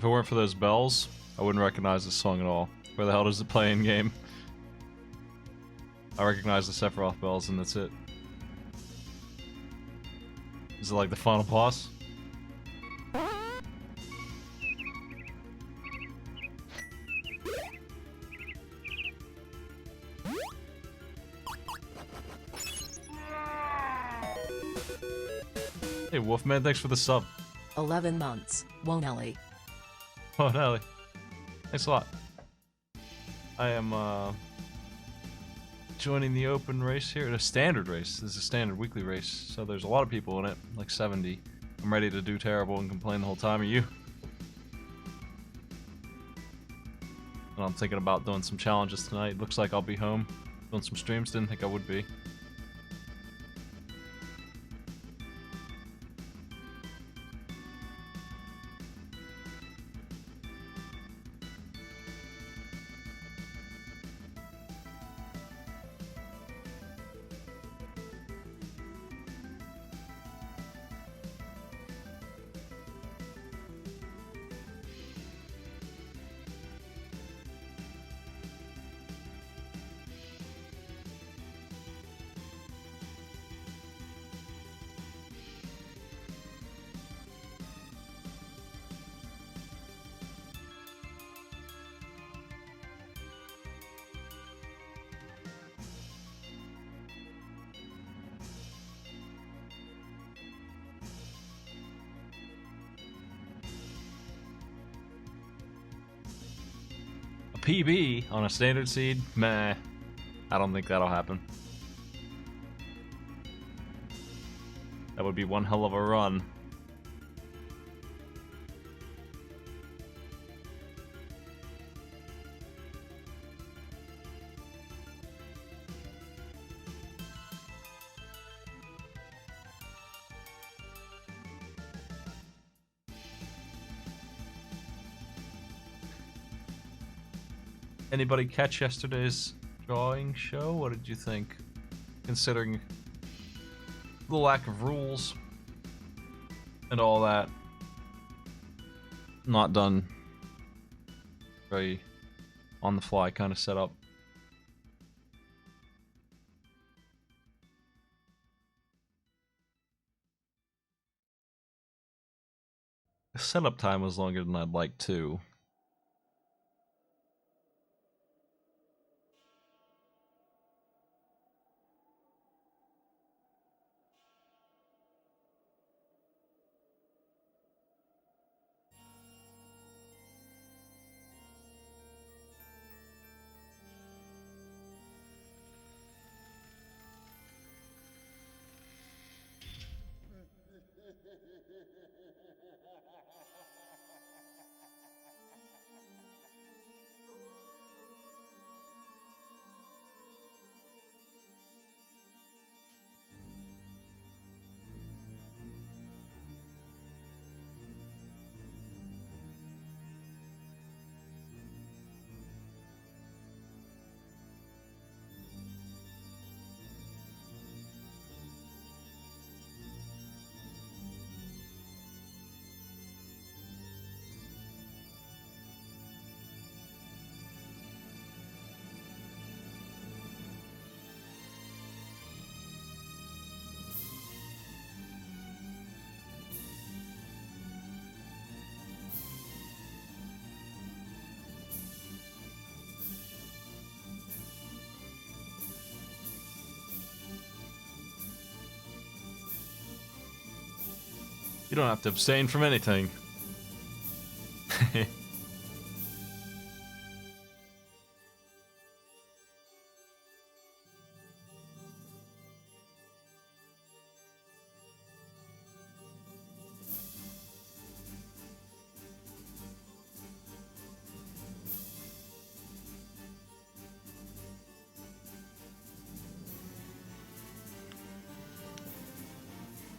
If it weren't for those bells, I wouldn't recognize this song at all. Where the hell does it play in game? I recognize the Sephiroth bells and that's it. Is it like the final boss? Hey Wolfman, thanks for the sub. 11 months, Wonelli. Oh, Nelly. Thanks a lot. I am, joining the open race here. A standard race. This is a standard weekly race, so there's a lot of people in it, like 70. I'm ready to do terrible and complain the whole time. Are you? And I'm thinking about doing some challenges tonight. Looks like I'll be home doing some streams. Didn't think I would be. PB on a standard seed? Meh. I don't think that'll happen. That would be one hell of a run. Anybody catch yesterday's drawing show? What did you think? Considering the lack of rules and all that. Not done. Very on the fly kind of setup. The setup time was longer than I'd like too. You don't have to abstain from anything.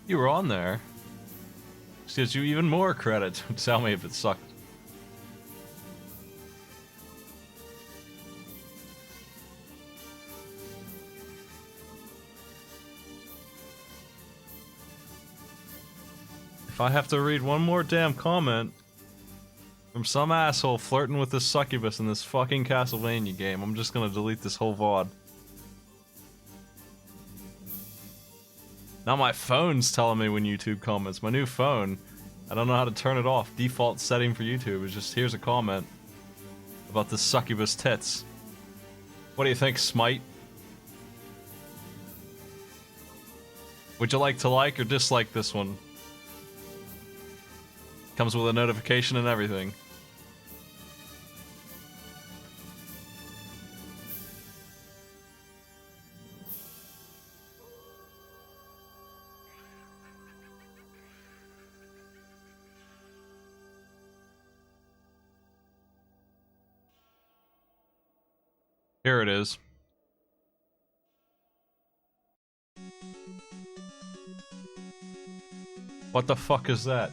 You were on there. This gives you even more credit. Tell me if it sucked. If I have to read one more damn comment, From some asshole flirting with this succubus in this fucking Castlevania game. I'm just gonna delete this whole VOD. Now my phone's telling me when YouTube comments. My new phone. I don't know how to turn it off. Default setting for YouTube is just, here's a comment about the succubus tits. What do you think, Smite? Would you like or dislike this one? Comes with a notification and everything. Here it is. What the fuck is that?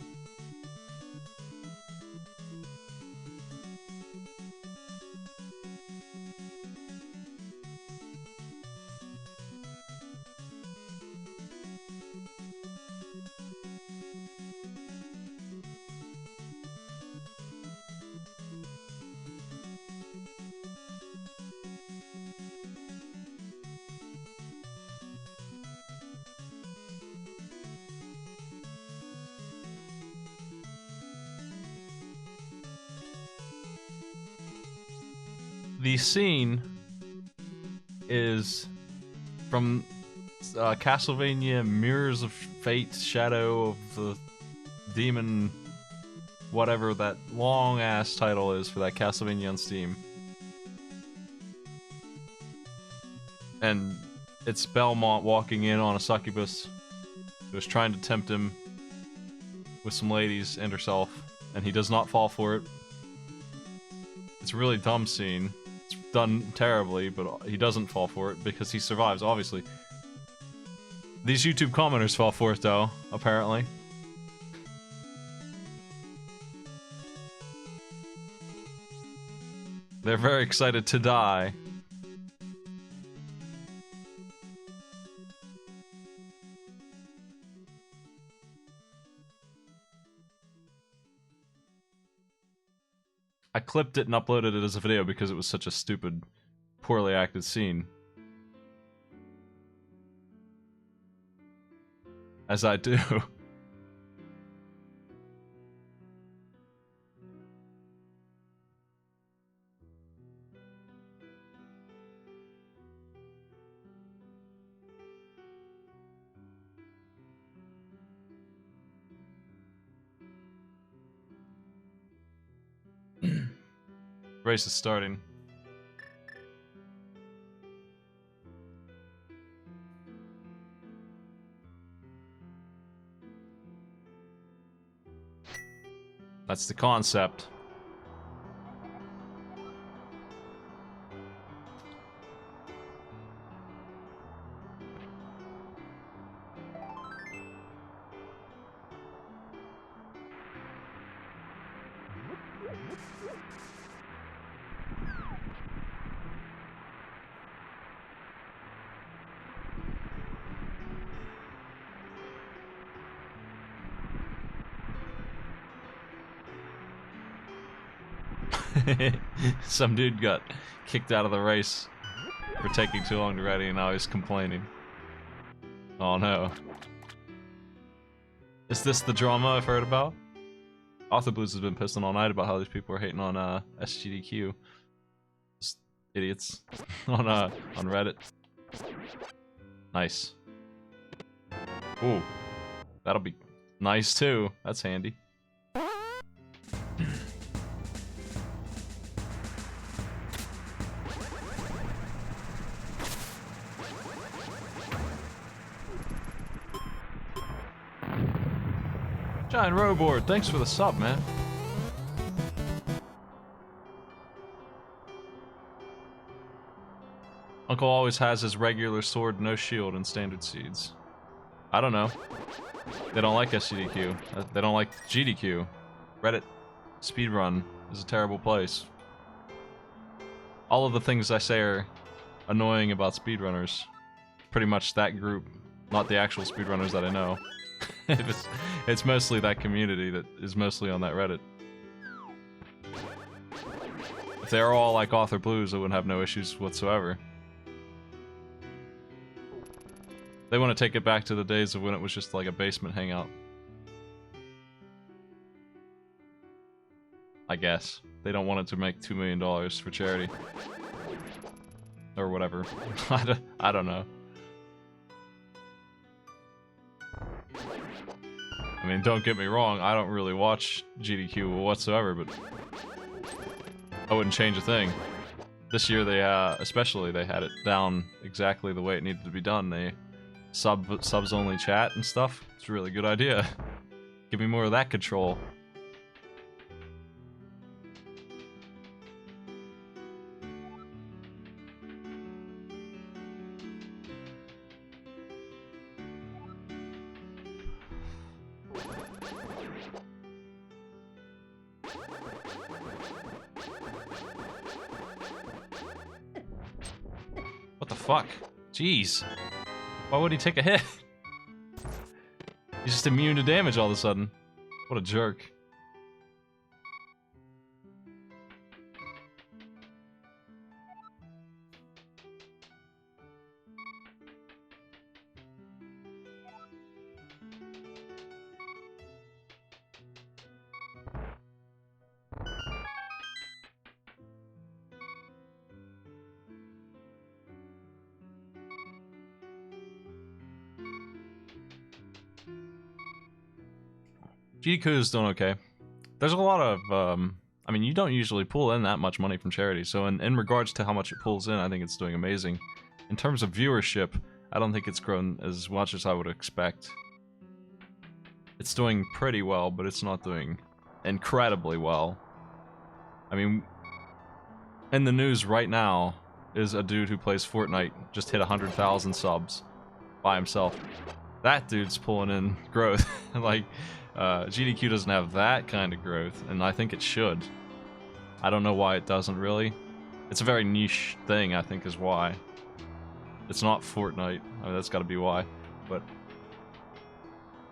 The scene is from Castlevania Mirrors of Fate, Shadow of the Demon, whatever that long-ass title is for that Castlevania on Steam. And it's Belmont walking in on a succubus who is trying to tempt him with some ladies and herself, and he does not fall for it. It's a really dumb scene. Done terribly, but he doesn't fall for it because he survives, obviously. These YouTube commenters fall for it, though, apparently. They're very excited to die. I clipped it and uploaded it as a video because it was such a stupid, poorly acted scene. As I do. Race is starting. That's the concept. Some dude got kicked out of the race for taking too long to ready, and now he's complaining. Oh no. Is this the drama I've heard about? Author Blues has been pissing all night about how these people are hating on SGDQ. Just idiots. on Reddit. Nice. Ooh. That'll be nice too. That's handy. Giant Roboard, thanks for the sub, man. Uncle always has his regular sword, no shield, and standard seeds. I don't know. They don't like SGDQ. They don't like GDQ. Reddit speedrun is a terrible place. All of the things I say are annoying about speedrunners. Pretty much that group, not the actual speedrunners that I know. It's mostly that community that is mostly on that Reddit. they're all like Author Blues, I wouldn't have no issues whatsoever. They want to take it back to the days of when it was just like a basement hangout. I guess. They don't want it to make $2 million for charity. Or whatever. I don't know. I mean, don't get me wrong, I don't really watch GDQ whatsoever, but I wouldn't change a thing. This year they, especially, they had it down exactly the way it needed to be done. They subs only chat and stuff. It's a really good idea. Give me more of that control. What the fuck? Jeez. Why would he take a hit? He's just immune to damage all of a sudden. What a jerk. GDQ's doing okay. There's a lot of, I mean, you don't usually pull in that much money from charity, so in regards to how much it pulls in, I think it's doing amazing. In terms of viewership, I don't think it's grown as much as I would expect. It's doing pretty well, but it's not doing incredibly well. I mean, in the news right now is a dude who plays Fortnite, just hit 100,000 subs by himself. That dude's pulling in growth. Like, GDQ doesn't have that kind of growth, and I think it should. I don't know why it doesn't, really. It's a very niche thing, I think, is why. It's not Fortnite. I mean, that's gotta be why. But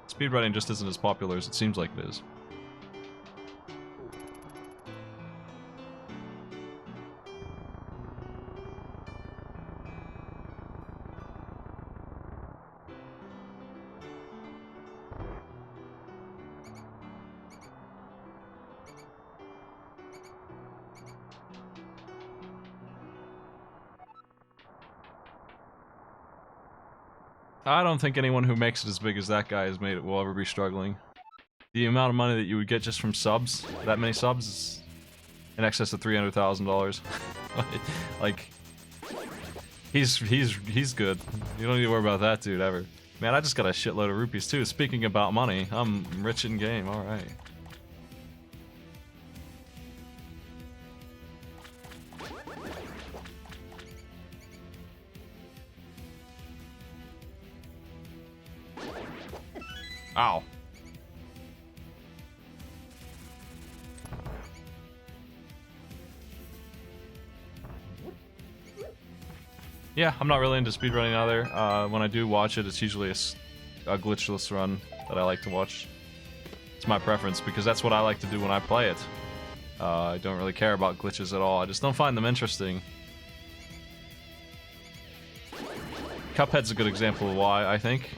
speedrunning just isn't as popular as it seems like it is. I don't think anyone who makes it as big as that guy has made it will ever be struggling. The amount of money that you would get just from subs, that many subs, is in excess of $300,000. Like, he's good. You don't need to worry about that dude ever. Man, I just got a shitload of rupees too. Speaking about money, I'm rich in game. All right. Ow. Yeah, I'm not really into speedrunning either. When I do watch it, it's usually a glitchless run that I like to watch. It's my preference, because that's what I like to do when I play it. I don't really care about glitches at all. I just don't find them interesting. Cuphead's a good example of why, I think.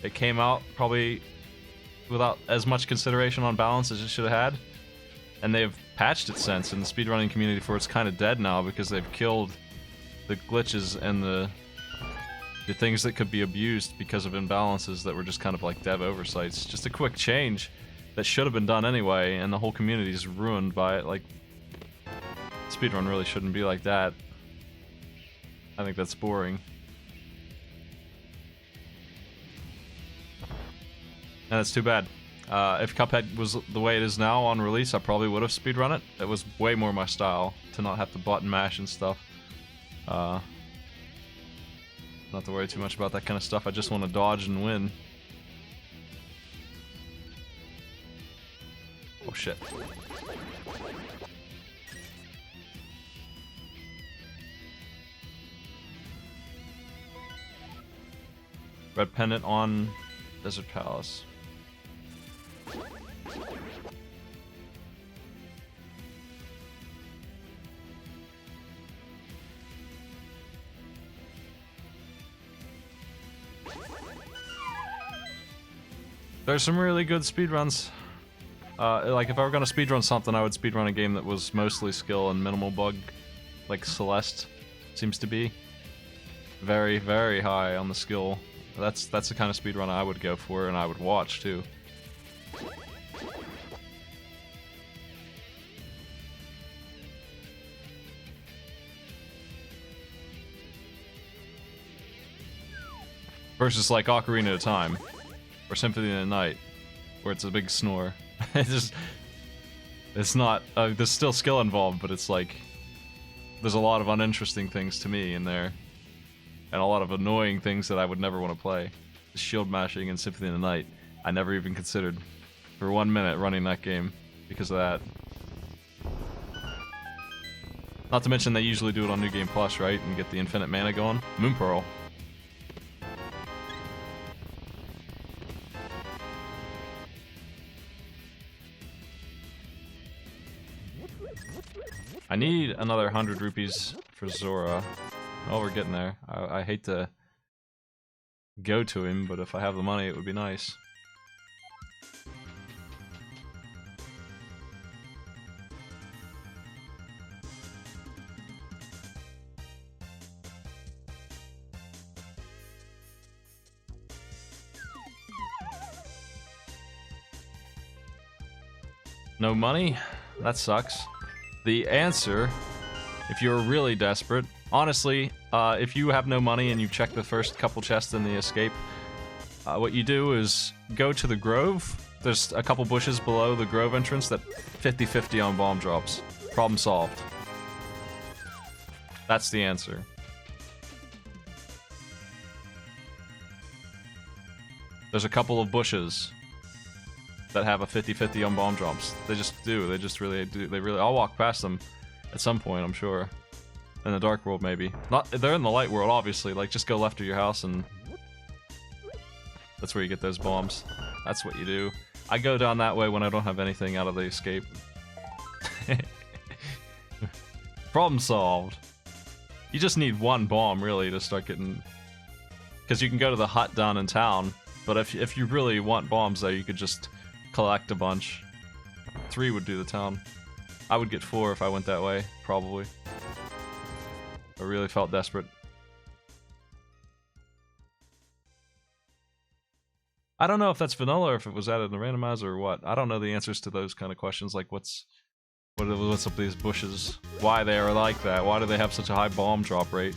It came out probably without as much consideration on balance as it should have had. And they've patched it since, and the speedrunning community for it's kind of dead now because they've killed the glitches and the things that could be abused because of imbalances that were just kind of like dev oversights. Just a quick change that should have been done anyway, and the whole community is ruined by it. Like, speedrun really shouldn't be like that. I think that's boring. And that's too bad. If Cuphead was the way it is now on release, I probably would have speedrun it. It was way more my style to not have to button mash and stuff. Not to worry too much about that kind of stuff. I just want to dodge and win. Oh shit. Red pendant on Desert Palace. There's some really good speedruns. Like, if I were gonna speedrun something, I would speedrun a game that was mostly skill and minimal bug. Like Celeste seems to be. Very, very high on the skill. That's the kind of speedrun I would go for, and I would watch, too. Versus, like, Ocarina of Time. Or Symphony of the Night. Where it's a big snore. It's not, there's still skill involved, but it's like, there's a lot of uninteresting things to me in there. And a lot of annoying things that I would never want to play. Shield mashing in Symphony of the Night, I never even considered for 1 minute running that game because of that. Not to mention they usually do it on New Game Plus, right? And get the infinite mana going. Moon Pearl. I need another 100 rupees for Zora. Oh, we're getting there. I hate to go to him, but if I have the money, it would be nice. No money? That sucks. The answer, if you're really desperate, honestly, if you have no money and you check the first couple chests in the escape, what you do is go to the grove. There's a couple bushes below the grove entrance that 50-50 on bomb drops. Problem solved. That's the answer. There's a couple of bushes that have a 50-50 on bomb drops. They just do. They just really do. They really. I'll walk past them at some point, I'm sure. In the dark world, maybe. Not. They're in the light world, obviously. Like, just go left of your house and that's where you get those bombs. That's what you do. I go down that way when I don't have anything out of the escape. Problem solved. You just need one bomb, really, to start getting... Because you can go to the hut down in town, but if you really want bombs there, you could just collect a bunch. 3 would do the town. I would get 4 if I went that way, probably. I really felt desperate. I don't know if that's vanilla or if it was added in the randomizer or what. I don't know the answers to those kind of questions, like what's up with these bushes? Why they are like that? Why do they have such a high bomb drop rate?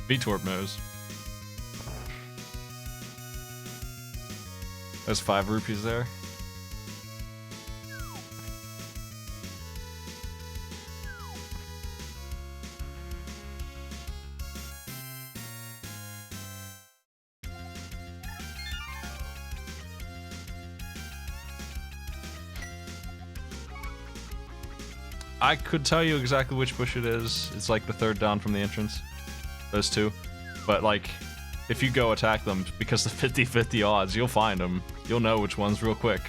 V-Torp knows. There's 5 rupees there. I could tell you exactly which bush it is. It's like the 3rd down from the entrance. Those 2. But like, if you go attack them, because the 50-50 odds, you'll find them. You'll know which ones real quick.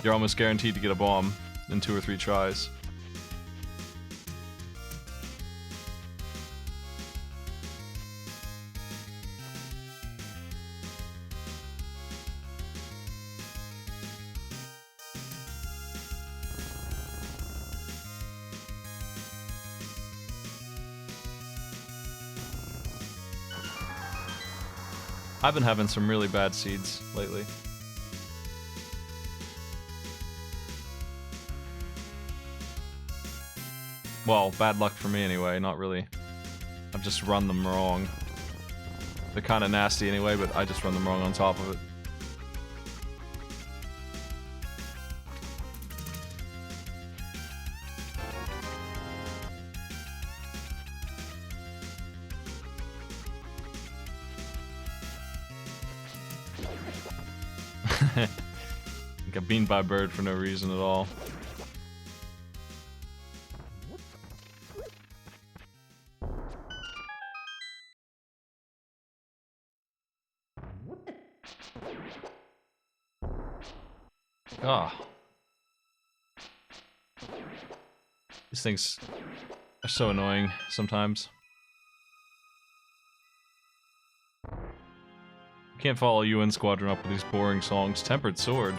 You're almost guaranteed to get a bomb in 2 or 3 tries. I've been having some really bad seeds lately. Well, bad luck for me anyway, not really. I've just run them wrong. They're kind of nasty anyway, but I just run them wrong on top of it. Got beamed by a bird for no reason at all. Ah. These things are so annoying sometimes. Can't follow UN Squadron up with these boring songs. Tempered Sword.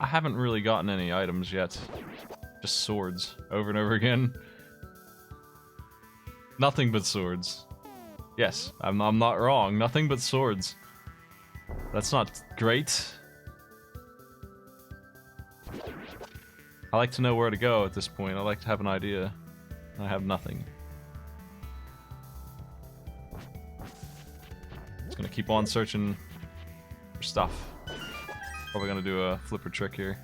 I haven't really gotten any items yet. Just swords over and over again. Nothing but swords. Yes, I'm not wrong. Nothing but swords. That's not great. I like to know where to go at this point. I like to have an idea. I have nothing. Just gonna keep on searching for stuff. Probably gonna do a flipper trick here.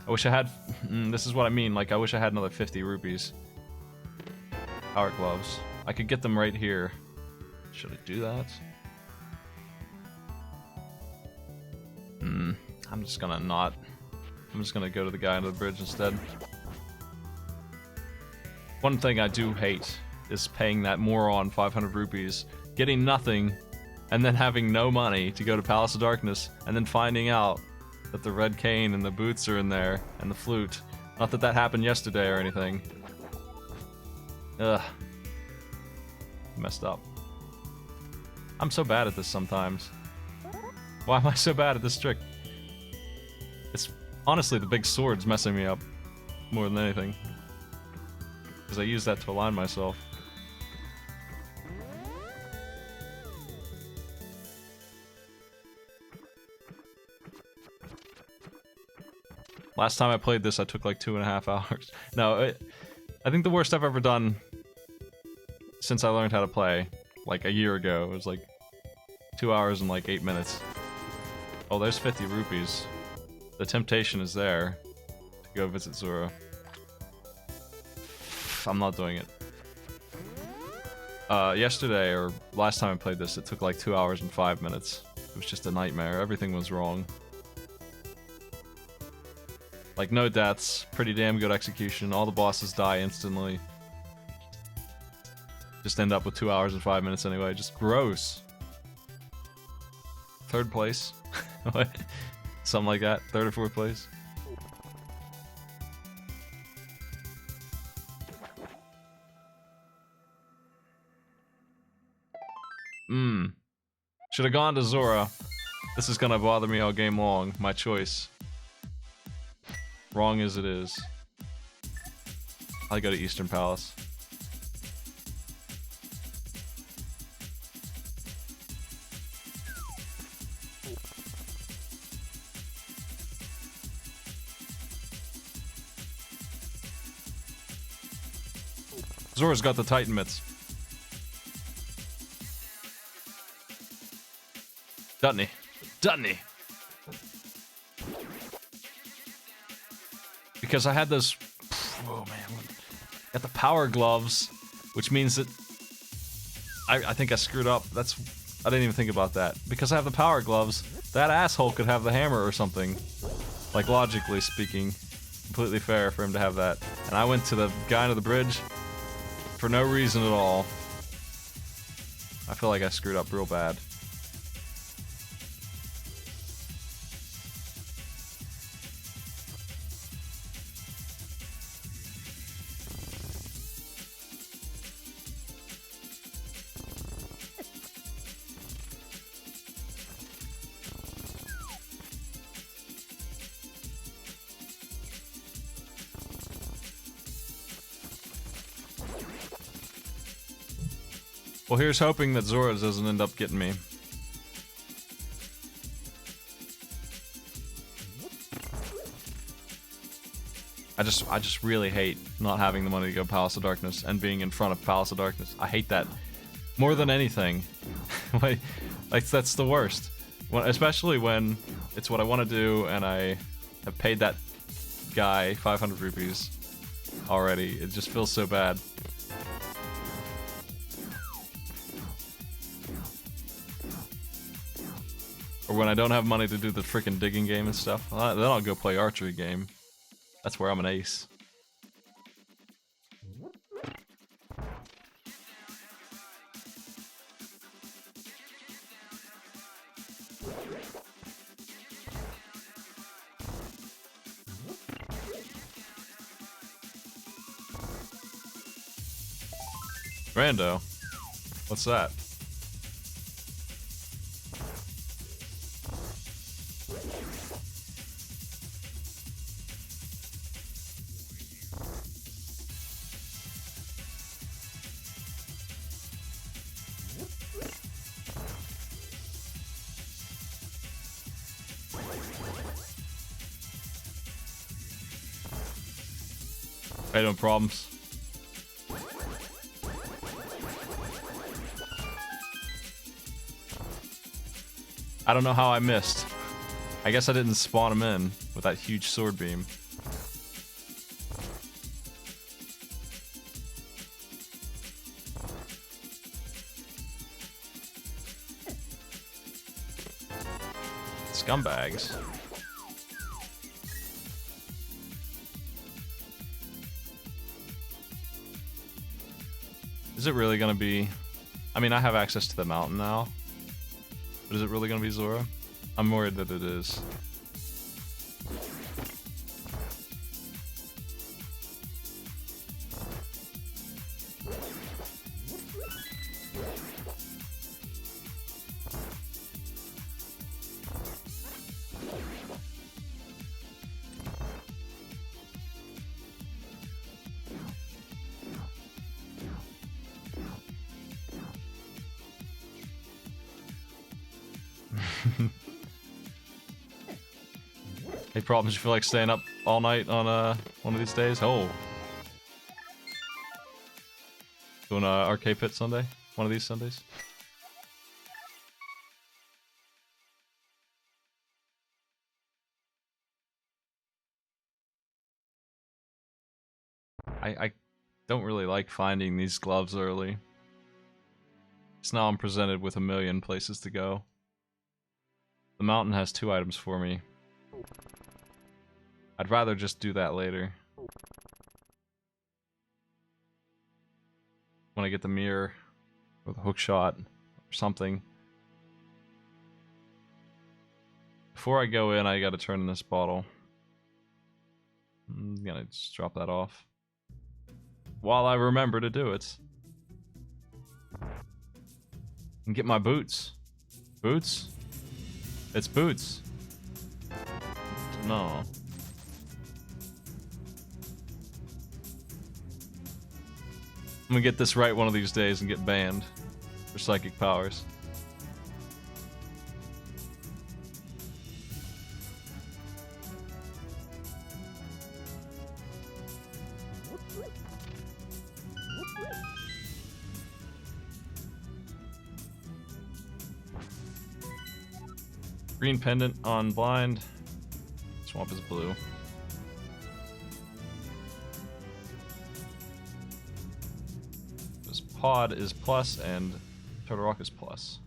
I wish I had... this is what I mean, like I wish I had another 50 rupees. Power gloves. I could get them right here. Should I do that? I'm just gonna not. I'm just gonna go to the guy under the bridge instead. One thing I do hate is paying that moron 500 rupees, getting nothing, and then having no money to go to Palace of Darkness, and then finding out that the red cane and the boots are in there, and the flute. Not that that happened yesterday or anything. Ugh. Messed up. I'm so bad at this sometimes. Why am I so bad at this trick? It's honestly the big sword's messing me up more than anything. Because I use that to align myself. Last time I played this, I took like 2.5 hours. No, I think the worst I've ever done since I learned how to play, like a year ago, it was like 2 hours and like 8 minutes. Oh, there's 50 rupees. The temptation is there to go visit Zora. I'm not doing it. Yesterday, or last time I played this, it took like 2 hours and 5 minutes. It was just a nightmare. Everything was wrong. Like, no deaths, pretty damn good execution, all the bosses die instantly. Just end up with 2 hours and 5 minutes anyway, just gross. 3rd place? What? Something like that, 3rd or 4th place? Should have gone to Zora. This is gonna bother me all game long, my choice. Wrong as it is. I'll go to Eastern Palace. Zora's got the Titan mitts. Dutney. Dutney! Because I had those... Oh man. Got the power gloves, which means that... I think I screwed up. That's... I didn't even think about that. Because I have the power gloves, that asshole could have the hammer or something. Like, logically speaking. Completely fair for him to have that. And I went to the guy under the bridge for no reason at all. I feel like I screwed up real bad. Well, here's hoping that Zora doesn't end up getting me. I just really hate not having the money to go Palace of Darkness and being in front of Palace of Darkness. I hate that more than anything. like that's the worst. Especially when it's what I want to do and I have paid that guy 500 rupees already. It just feels so bad. Or when I don't have money to do the freaking digging game and stuff, then I'll go play archery game. That's where I'm an ace. Rando. What's that? Hey, no problems. I don't know how I missed. I guess I didn't spawn him in with that huge sword beam. Scumbags. Is it really gonna be... I mean, I have access to the mountain now. But is it really gonna be Zora? I'm worried that it is. Any problems? You feel like staying up all night on one of these days? Oh. Doing arcade pit Sunday? One of these Sundays? I don't really like finding these gloves early. So now I'm presented with a million places to go. The mountain has 2 items for me. I'd rather just do that later. When I get the mirror, or the hook shot, or something. Before I go in, I gotta turn in this bottle. I'm gonna just drop that off. While I remember to do it. And get my boots. Boots? It's boots. No. I'm gonna get this right one of these days and get banned for psychic powers. Green pendant on blind. Swamp is blue. This pod is plus and Turtle Rock is plus.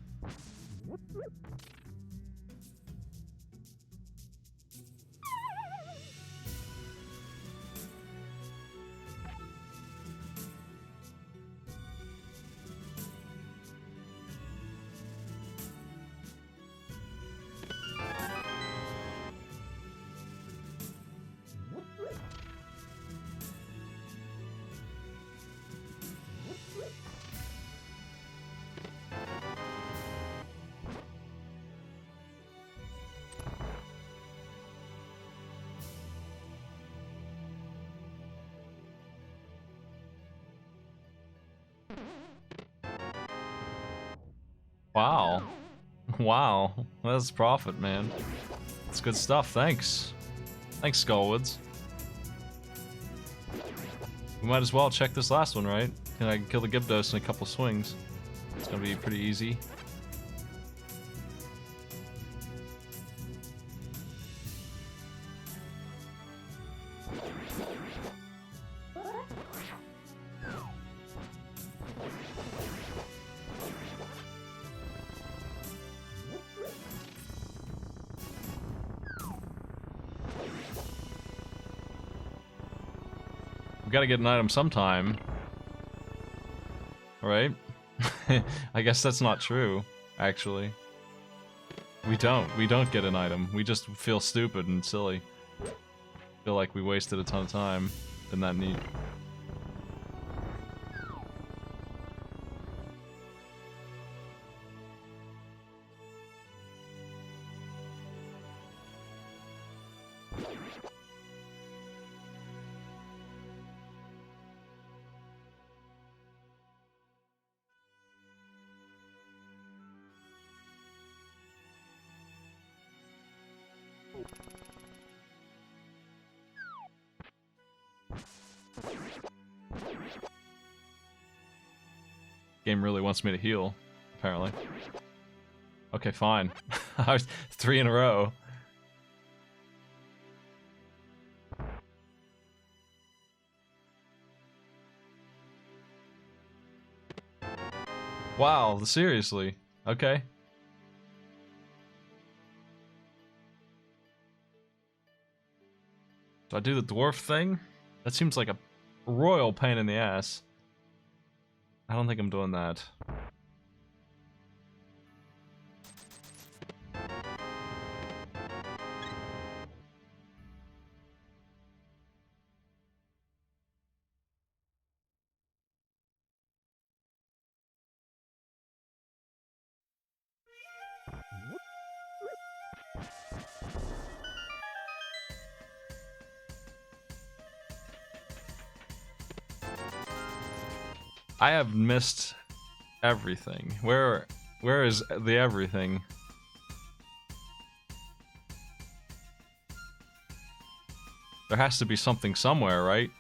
Wow. Wow. That's profit, man. That's good stuff. Thanks. Thanks, Skullwoods. We might as well check this last one, right? And I can kill the Gyptos in a couple swings. It's gonna be pretty easy. gotta get an item sometime. Right? I guess that's not true, actually. We don't get an item. We just feel stupid and silly. Feel like we wasted a ton of time. Isn't that neat? Game really wants me to heal, apparently. Okay, fine. I was 3 in a row. Wow, seriously. Okay. Do I do the dwarf thing? That seems like a royal pain in the ass. I don't think I'm doing that. I have missed everything. Where is the everything? There has to be something somewhere, right?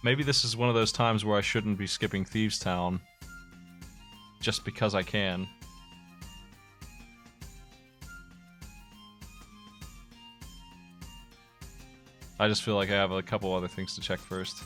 Maybe this is one of those times where I shouldn't be skipping Thieves Town. Just because I can. I just feel like I have a couple other things to check first.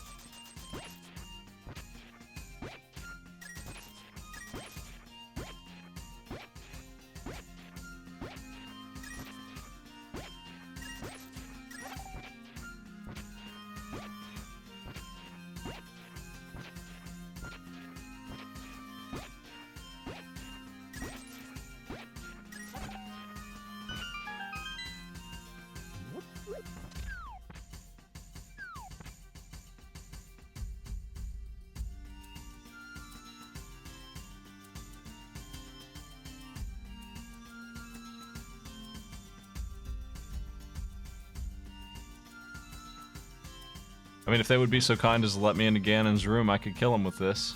I mean, if they would be so kind as to let me into Ganon's room, I could kill him with this.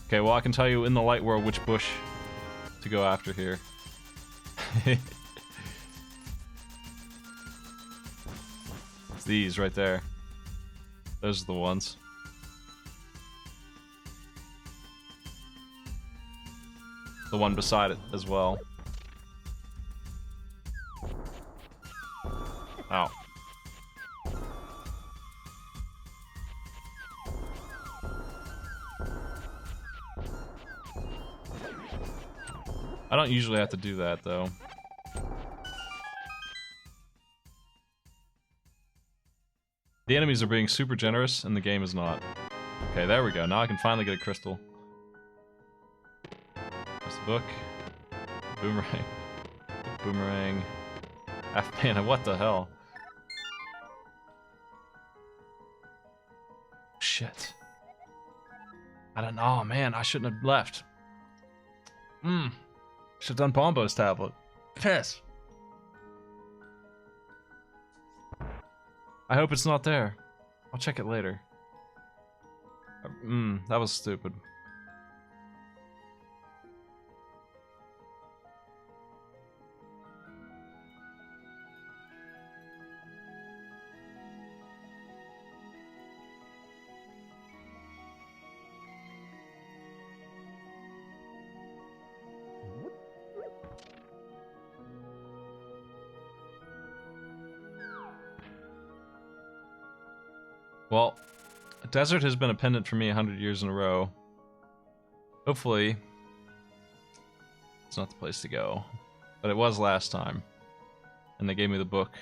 Okay, well, I can tell you in the light world which bush to go after here. It's these right there. Those are the ones. The one beside it as well. Ow. I don't usually have to do that, though. The enemies are being super generous, and the game is not. Okay, there we go. Now I can finally get a crystal. There's the book. Boomerang. Boomerang. Half mana, what the hell? Shit. I don't know, oh, man, I shouldn't have left. Should've done Bombo's tablet. Piss. I hope it's not there. I'll check it later. That was stupid. Well, desert has been a pendant for me 100 years in a row. Hopefully, it's not the place to go. But it was last time. And they gave me the book.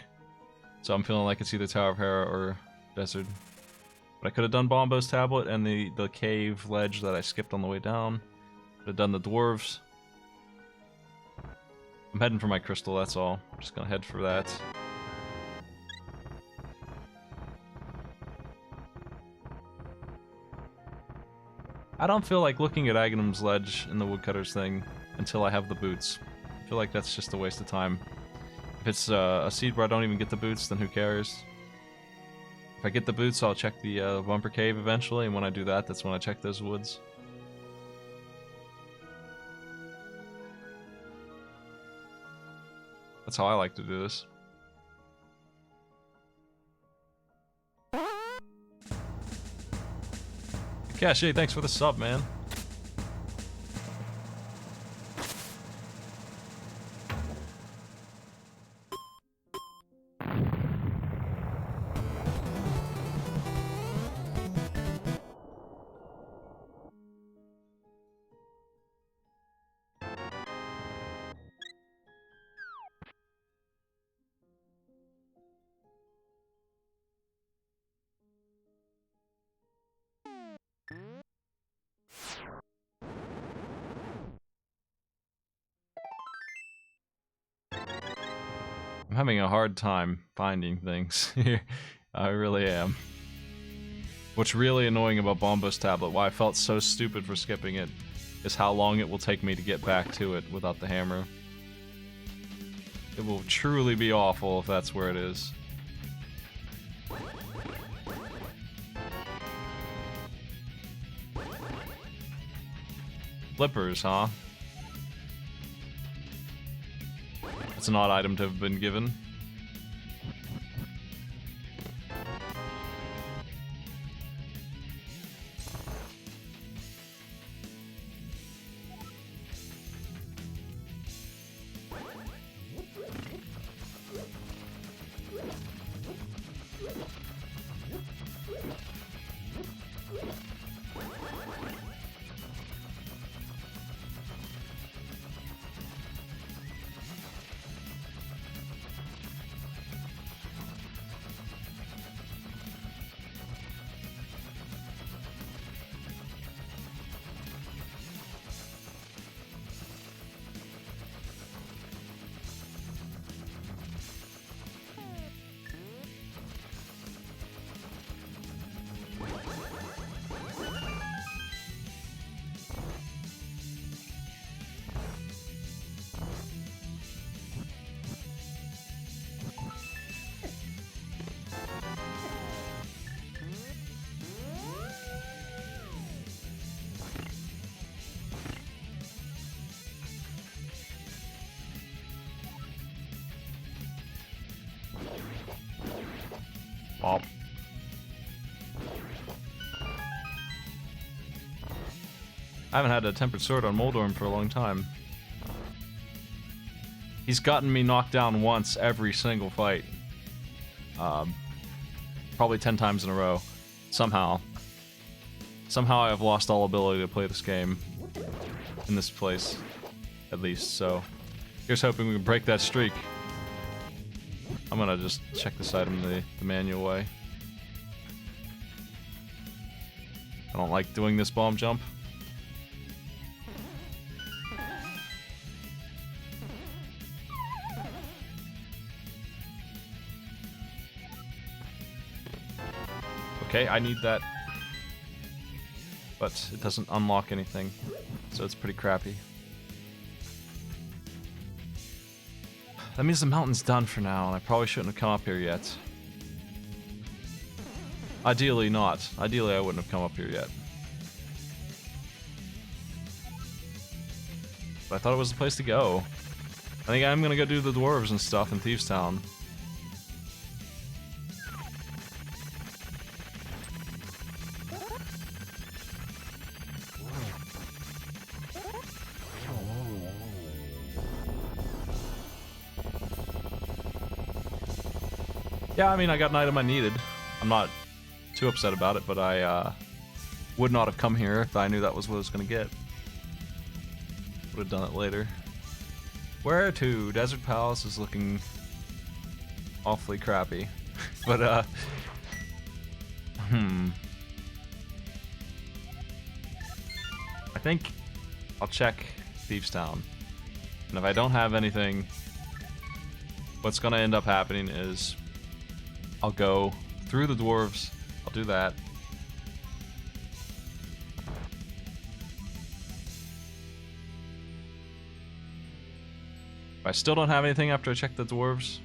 So I'm feeling like it's either Tower of Hera or Desert. But I could have done Bombo's tablet and the cave ledge that I skipped on the way down. Could have done the dwarves. I'm heading for my crystal, that's all. I'm just gonna head for that. I don't feel like looking at Aghanim's ledge in the woodcutter's thing until I have the boots. I feel like that's just a waste of time. If it's a seed where I don't even get the boots, then who cares? If I get the boots, I'll check the bumper cave eventually, and when I do that, that's when I check those woods. That's how I like to do this. Cache, thanks for the sub, man. I'm having a hard time finding things here. I really am. What's really annoying about Bombo's tablet, why I felt so stupid for skipping it, is how long it will take me to get back to it without the hammer. It will truly be awful if that's where it is. Flippers, huh? It's an odd item to have been given. Bop. I haven't had a tempered sword on Moldorm for a long time. He's gotten me knocked down once every single fight. Probably 10 times in a row. Somehow. Somehow I have lost all ability to play this game. In this place. At least, so... Here's hoping we can break that streak. I'm gonna just check this item the manual way. I don't like doing this bomb jump. Okay, I need that. But it doesn't unlock anything, so it's pretty crappy. That means the mountain's done for now, and I probably shouldn't have come up here yet. Ideally not. Ideally I wouldn't have come up here yet. But I thought it was the place to go. I think I'm gonna go do the dwarves and stuff in Thieves Town. Yeah, I mean, I got an item I needed. I'm not too upset about it, but I would not have come here if I knew that was what I was going to get. Would have done it later. Where to? Desert Palace is looking awfully crappy. But, I think I'll check Thieves Town. And if I don't have anything, what's gonna end up happening is I'll go through the dwarves. I'll do that. If I still don't have anything after I check the dwarves,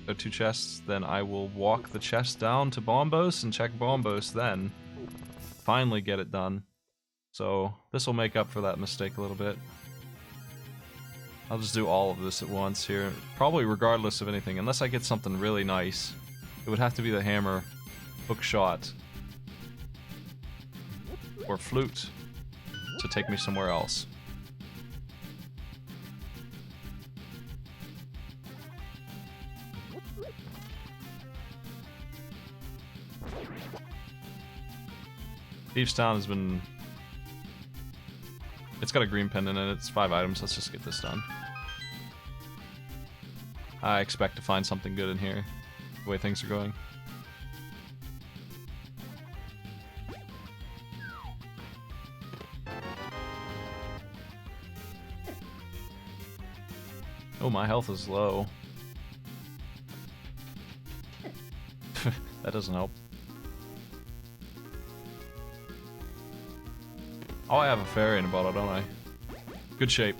there are 2 chests, then I will walk the chest down to Bombos and check Bombos then. Finally get it done. So this will make up for that mistake a little bit. I'll just do all of this at once here, probably regardless of anything, unless I get something really nice. It would have to be the hammer, hook shot, or flute to take me somewhere else. Thieves Town has been... It's got a green pendant in it, it's 5 items, let's just get this done. I expect to find something good in here, the way things are going. Oh, my health is low. That doesn't help. Oh, I have a fairy in a bottle, don't I? Good shape.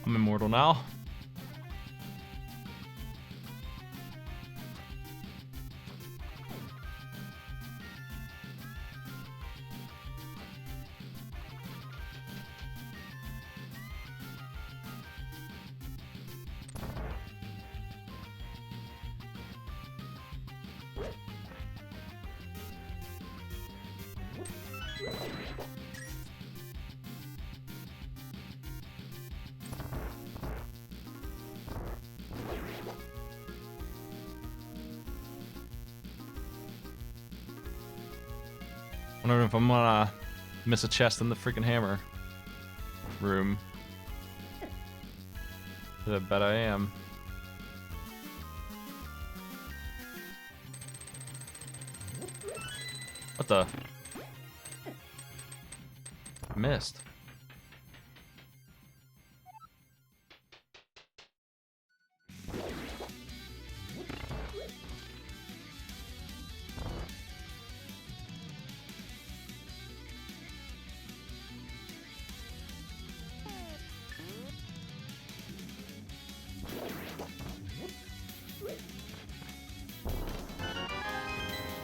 I'm immortal now. Wondering if I'm gonna miss a chest in the freaking hammer room. I bet I am. What the? Missed.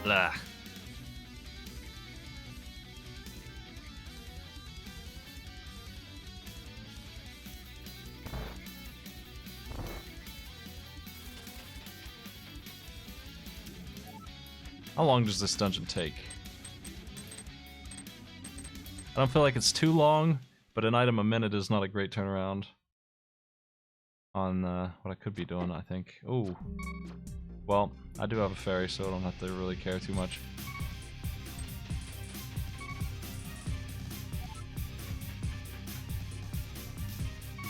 Blah. How long does this dungeon take? I don't feel like it's too long, but an item a minute is not a great turnaround on what I could be doing, I think. Ooh. Well, I do have a fairy, so I don't have to really care too much.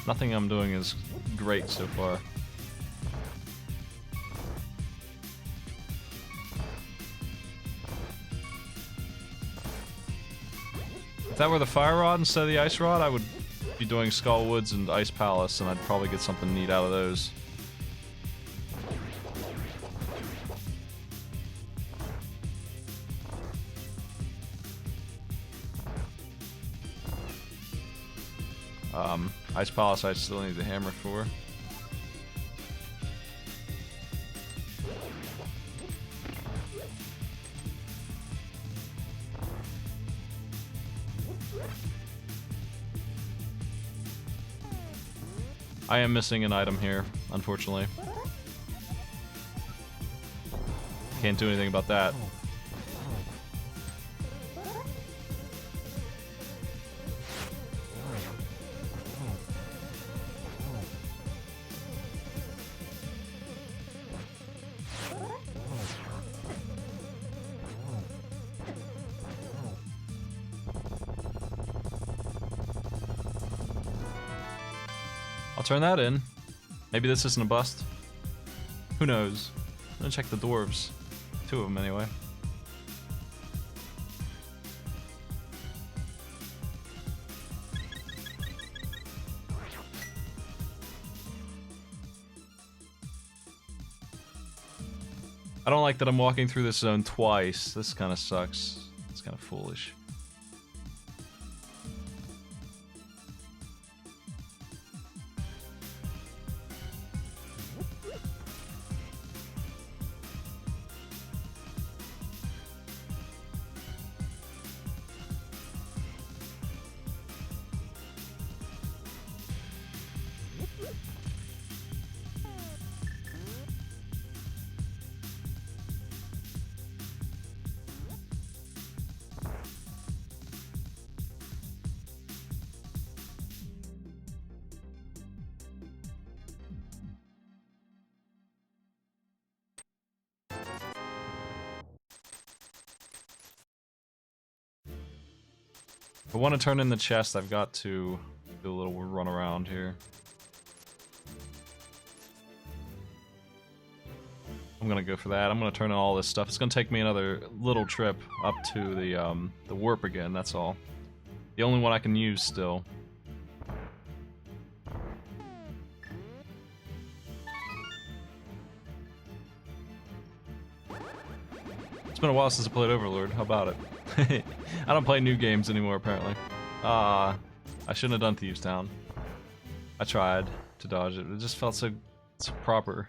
Nothing I'm doing is great so far. If that were the fire rod instead of the ice rod, I would be doing Skull Woods and Ice Palace, and I'd probably get something neat out of those. Ice Palace I still need the hammer for. I am missing an item here, unfortunately. Can't do anything about that. I'll turn that in. Maybe this isn't a bust. Who knows? I'm gonna check the dwarves. 2 of them anyway. I don't like that I'm walking through this zone twice. This kind of sucks. It's kind of foolish. If I want to turn in the chest, I've got to do a little run around here. I'm gonna go for that. I'm gonna turn in all this stuff. It's gonna take me another little trip up to the warp again, that's all. The only one I can use still. It's been a while since I played Overlord. How about it? I don't play new games anymore, apparently. I shouldn't have done Thieves Town. I tried to dodge it. It just felt so proper.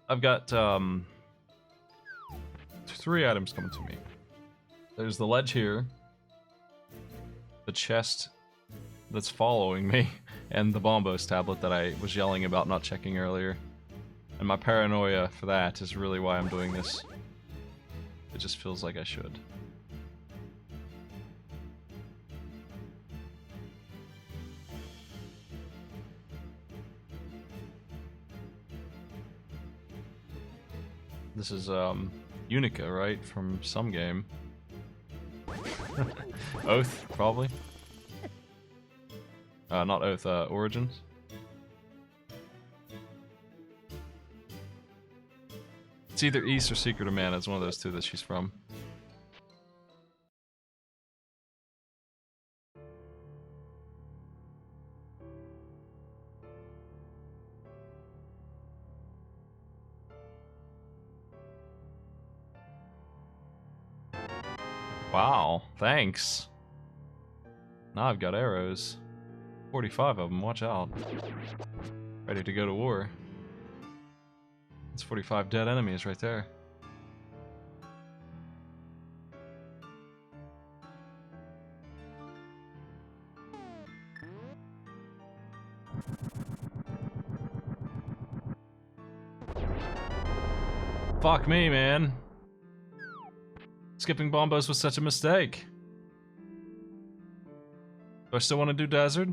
I've got 3 items coming to me. There's the ledge here, the chest that's following me, and the Bombos tablet that I was yelling about not checking earlier. And my paranoia for that is really why I'm doing this. It just feels like I should. This is Unica, right? From some game. Oath, probably. Not Oath, Origins. It's either East or Secret of Mana. It's one of those 2 that she's from. Wow, thanks. Now I've got arrows. 45 of them, watch out. Ready to go to war. That's 45 dead enemies right there. Fuck me, man. Skipping Bombos was such a mistake. Do I still want to do Desert?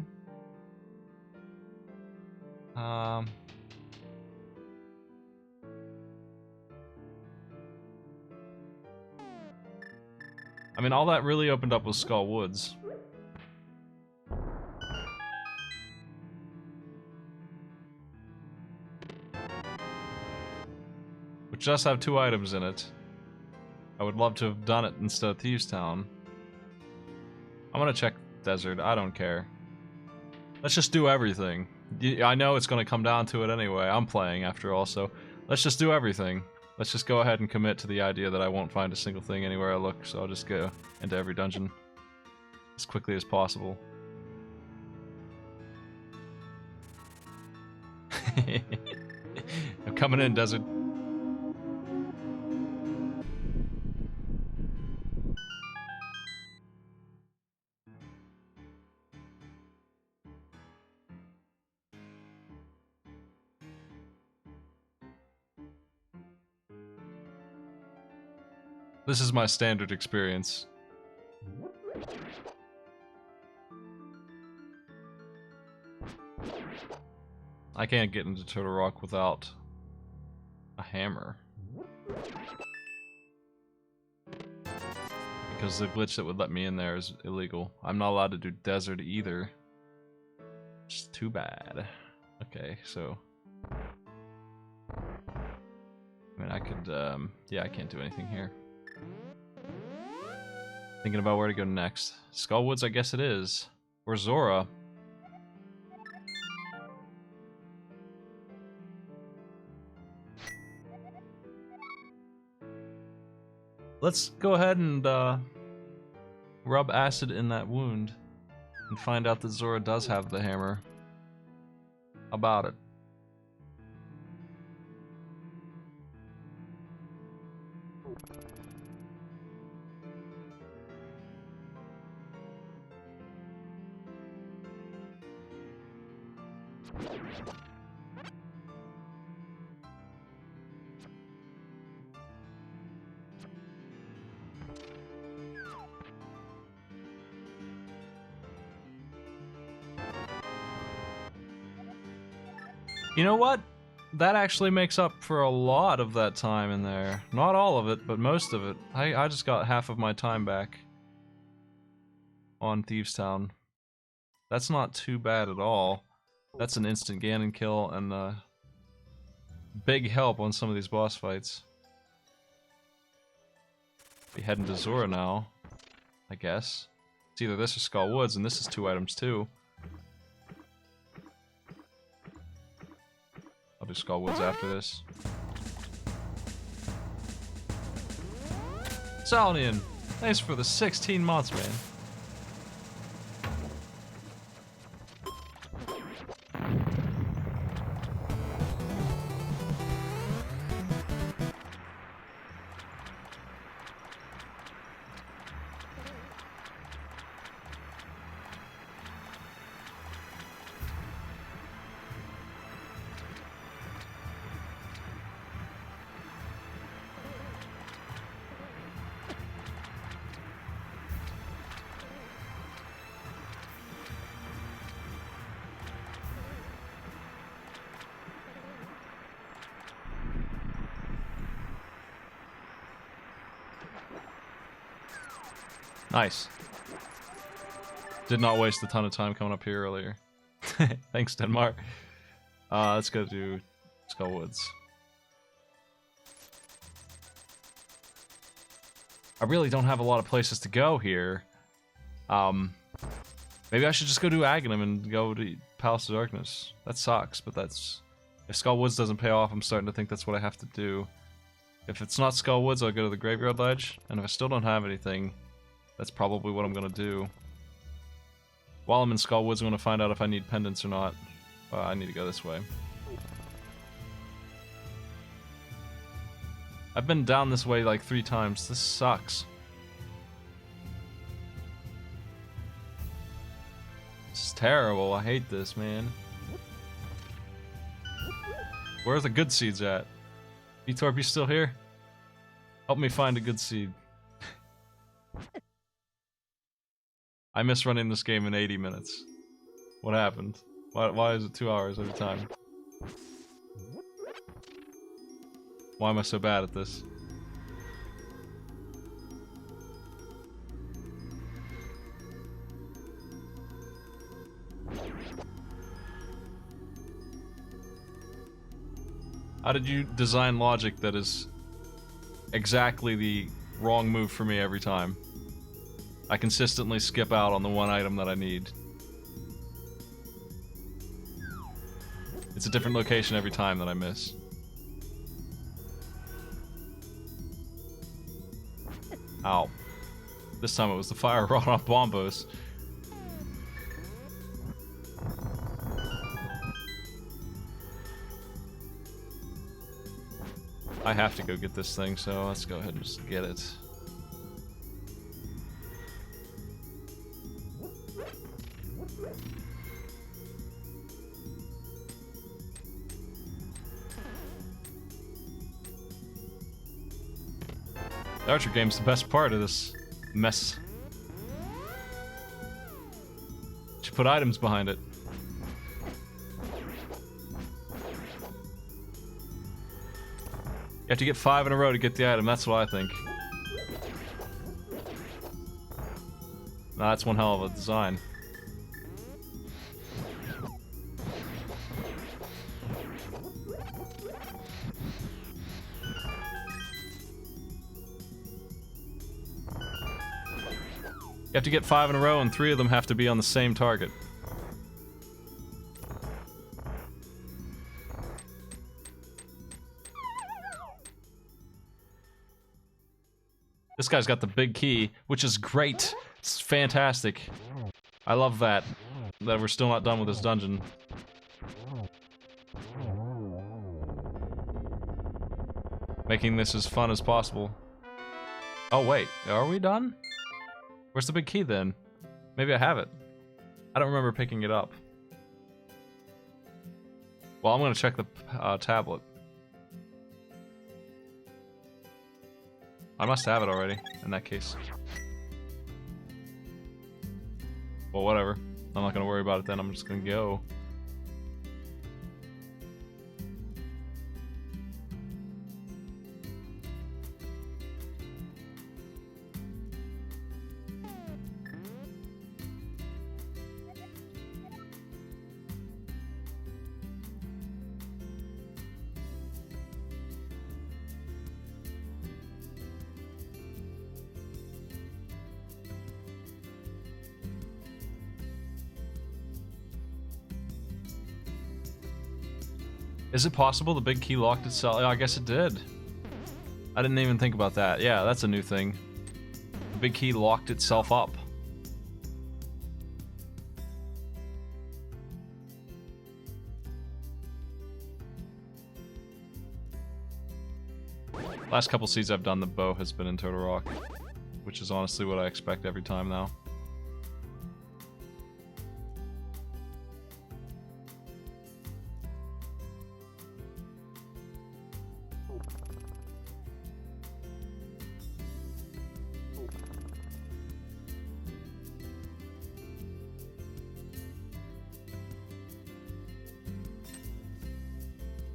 I mean, all that really opened up was Skull Woods. Which does have 2 items in it. I would love to have done it instead of Thieves Town. I'm gonna check Desert, I don't care. Let's just do everything. I know it's gonna come down to it anyway, I'm playing after all, so let's just do everything. Let's just go ahead and commit to the idea that I won't find a single thing anywhere I look, so I'll just go into every dungeon as quickly as possible. I'm coming in, Desert. This is my standard experience. I can't get into Turtle Rock without a hammer. Because the glitch that would let me in there is illegal. I'm not allowed to do Desert either. It's too bad. Okay, so... I mean, I could, yeah, I can't do anything here. Thinking about where to go next. Skullwoods, I guess it is. Or Zora. Let's go ahead and rub acid in that wound and find out that Zora does have the hammer. How about it? You know what? That actually makes up for a lot of that time in there. Not all of it, but most of it. I just got half of my time back on Thieves Town. That's not too bad at all. That's an instant Ganon kill and big help on some of these boss fights. Be heading to Zora now, I guess. It's either this or Skull Woods, and this is 2 items too. I'll do Skull Woods after this. Salnian, thanks for the 16 months, man. Nice. Did not waste a ton of time coming up here earlier. Thanks, Denmark. Let's go to Skull Woods. I really don't have a lot of places to go here. Maybe I should just go to Aghanim and go to Palace of Darkness. That sucks, but that's... If Skull Woods doesn't pay off, I'm starting to think that's what I have to do. If it's not Skull Woods, I'll go to the Graveyard Ledge, and if I still don't have anything, that's probably what I'm gonna do. While I'm in Skull Woods, I'm gonna find out if I need pendants or not. I need to go this way. I've been down this way like 3 times. This sucks. This is terrible. I hate this, man. Where are the good seeds at? Etorp, you still here? Help me find a good seed. I miss running this game in 80 minutes. What happened? Why is it 2 hours every time? Why am I so bad at this? How did you design logic that is exactly the wrong move for me every time? I consistently skip out on the one item that I need. It's a different location every time that I miss. Ow. This time it was the fire rod on Bombos. I have to go get this thing, so let's go ahead and just get it. The Archer game's the best part of this mess. Should put items behind it. You have to get 5 in a row to get the item, that's what I think. Nah, that's one hell of a design. You have to get 5 in a row and 3 of them have to be on the same target. This guy's got the big key, which is great. It's fantastic. I love that we're still not done with this dungeon. Making this as fun as possible. Oh wait, are we done? Where's the big key then? Maybe I have it. I don't remember picking it up. Well, I'm gonna check the tablet. I must have it already, in that case. Well, whatever. I'm not gonna worry about it then, I'm just gonna go. Is it possible the big key locked itself? I guess it did. I didn't even think about that. Yeah, that's a new thing. The big key locked itself up. Last couple seeds I've done, the bow has been in Total Rock, which is honestly what I expect every time now.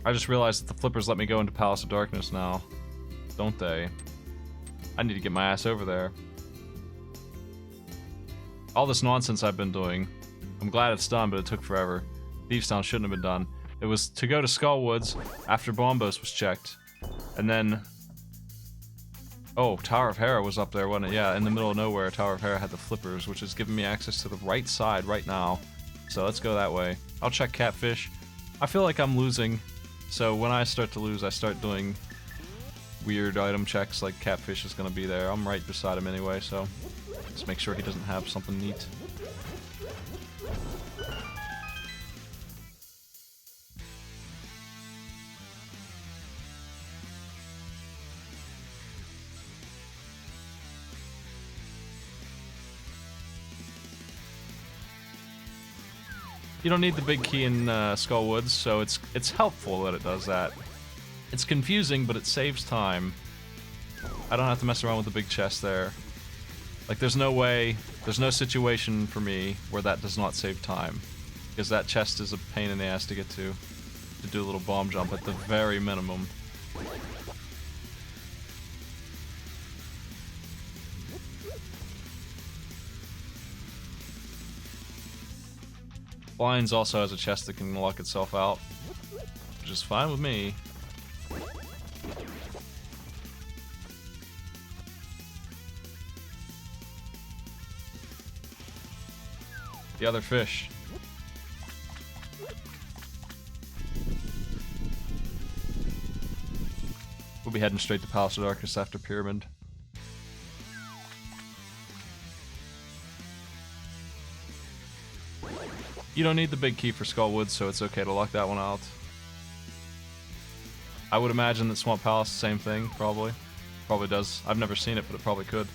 I just realized that the flippers let me go into Palace of Darkness now. Don't they? I need to get my ass over there. All this nonsense I've been doing, I'm glad it's done, but it took forever. Thieves Town shouldn't have been done. It was to go to Skullwoods after Bombos was checked. And then... Oh, Tower of Hera was up there, wasn't it? Yeah, in the middle of nowhere, Tower of Hera had the flippers, which is giving me access to the right side right now. So let's go that way. I'll check Catfish. I feel like I'm losing. So when I start to lose, I start doing weird item checks, like Catfish is gonna be there. I'm right beside him anyway, so just make sure he doesn't have something neat. You don't need the big key in Skullwoods, so it's helpful that it does that. It's confusing, but it saves time. I don't have to mess around with the big chest there. Like, there's no way, there's no situation for me where that does not save time. Because that chest is a pain in the ass to get to. to do a little bomb jump at the very minimum. Blinds also has a chest that can lock itself out, which is fine with me. The other fish. We'll be heading straight to Palace of Darkness after Pyramid. You don't need the big key for Skullwood, so it's okay to lock that one out. I would imagine that Swamp Palace, same thing, probably. Probably does. I've never seen it, but it probably could.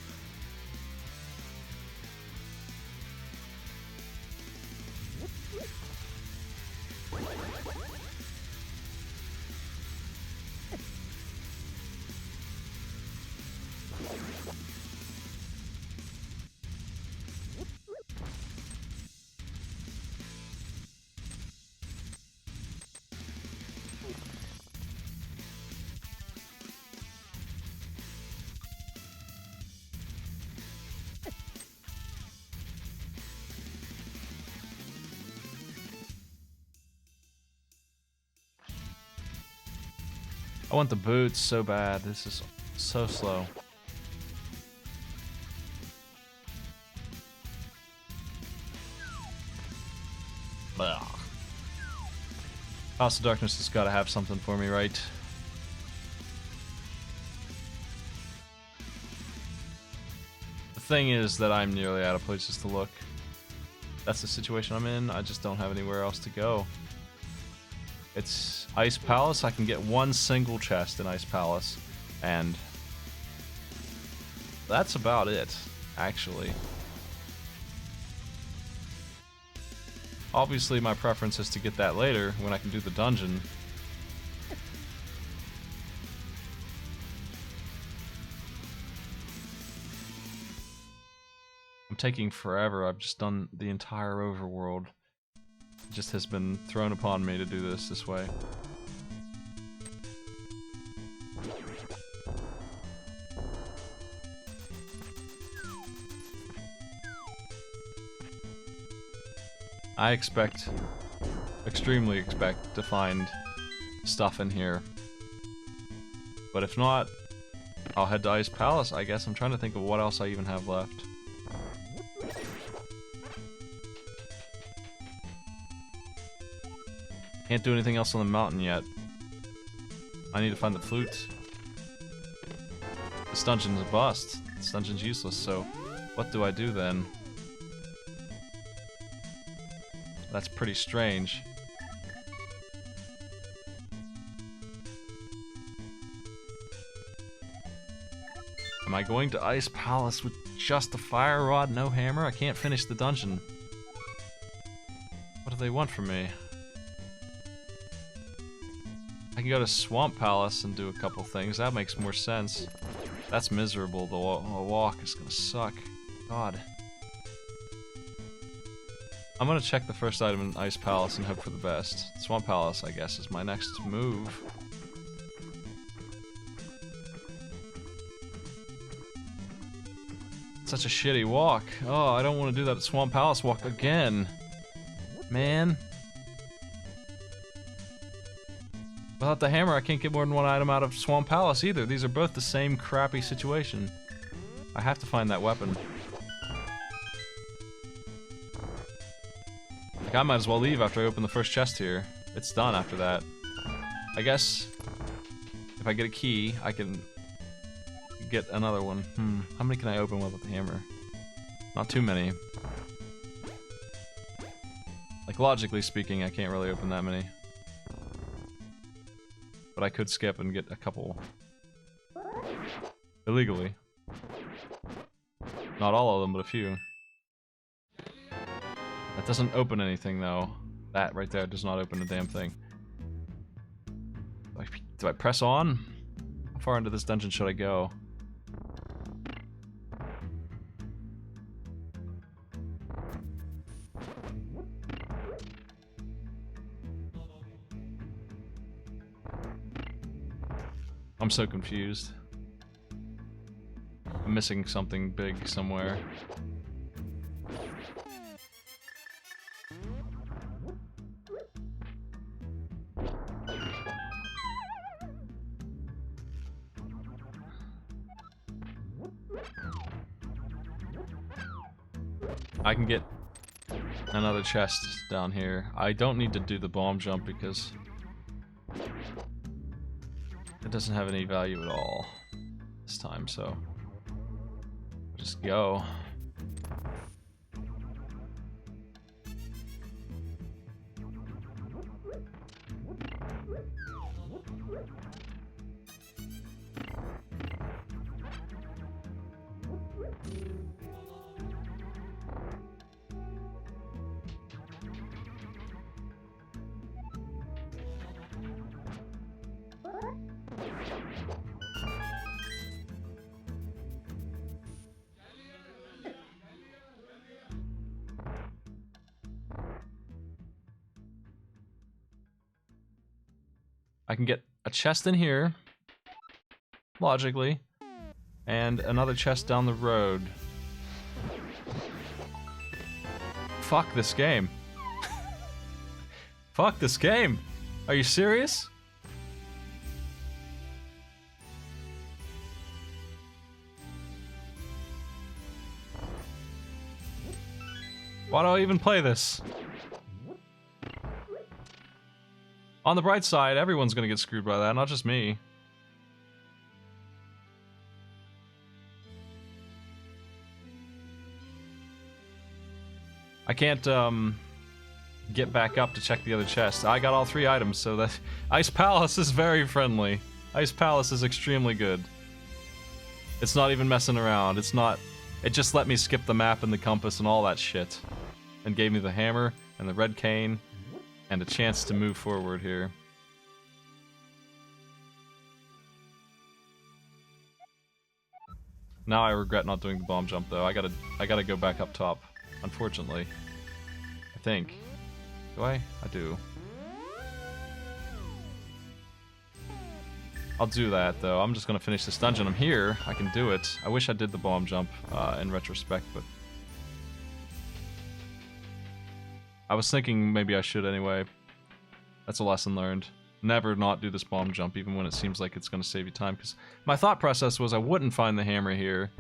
I want the boots so bad. This is so slow. Blah. House of Darkness has got to have something for me, right? The thing is that I'm nearly out of places to look. That's the situation I'm in. I just don't have anywhere else to go. It's Ice Palace. I can get one single chest in Ice Palace, and that's about it, actually. Obviously, my preference is to get that later when I can do the dungeon. I'm taking forever. I've just done the entire overworld. It just has been thrown upon me to do this way. I extremely expect to find stuff in here. But if not, I'll head to Ice Palace, I guess. I'm trying to think of what else I even have left. Can't do anything else on the mountain yet. I need to find the flute. This dungeon's a bust. This dungeon's useless, so what do I do then? That's pretty strange. Am I going to Ice Palace with just a fire rod, no hammer? I can't finish the dungeon. What do they want from me? I can go to Swamp Palace and do a couple things. That makes more sense. That's miserable. The walk is gonna suck. God. I'm gonna check the first item in Ice Palace and hope for the best. Swamp Palace, I guess, is my next move. Such a shitty walk. Oh, I don't want to do that Swamp Palace walk again. Man. Without the hammer, I can't get more than one item out of Swamp Palace either. These are both the same crappy situation. I have to find that weapon. Like, I might as well leave after I open the first chest here. It's done after that. I guess if I get a key, I can get another one. How many can I open with the hammer? Not too many. Like, logically speaking, I can't really open that many. But I could skip and get a couple. Illegally. Not all of them, but a few. That doesn't open anything, though. That right there does not open a damn thing. Do I press on? How far into this dungeon should I go? I'm so confused. I'm missing something big somewhere. I can get another chest down here. I don't need to do the bomb jump because it doesn't have any value at all this time, so just go. I can get a chest in here, logically, and another chest down the road. Fuck this game. Fuck this game. Are you serious? Why do I even play this? On the bright side, everyone's gonna get screwed by that, not just me. I can't, get back up to check the other chest. I got all 3 items, so that... Ice Palace is very friendly. Ice Palace is extremely good. It's not even messing around. It's not... It just let me skip the map and the compass and all that shit. And gave me the hammer and the red cane and a chance to move forward here. Now I regret not doing the bomb jump though. I gotta go back up top, unfortunately. I think. Do I? I do. I'll do that though. I'm just gonna finish this dungeon. I'm here. I can do it. I wish I did the bomb jump in retrospect, but I was thinking maybe I should anyway. That's a lesson learned. Never not do this bomb jump, even when it seems like it's going to save you time. Because my thought process was I wouldn't find the hammer here,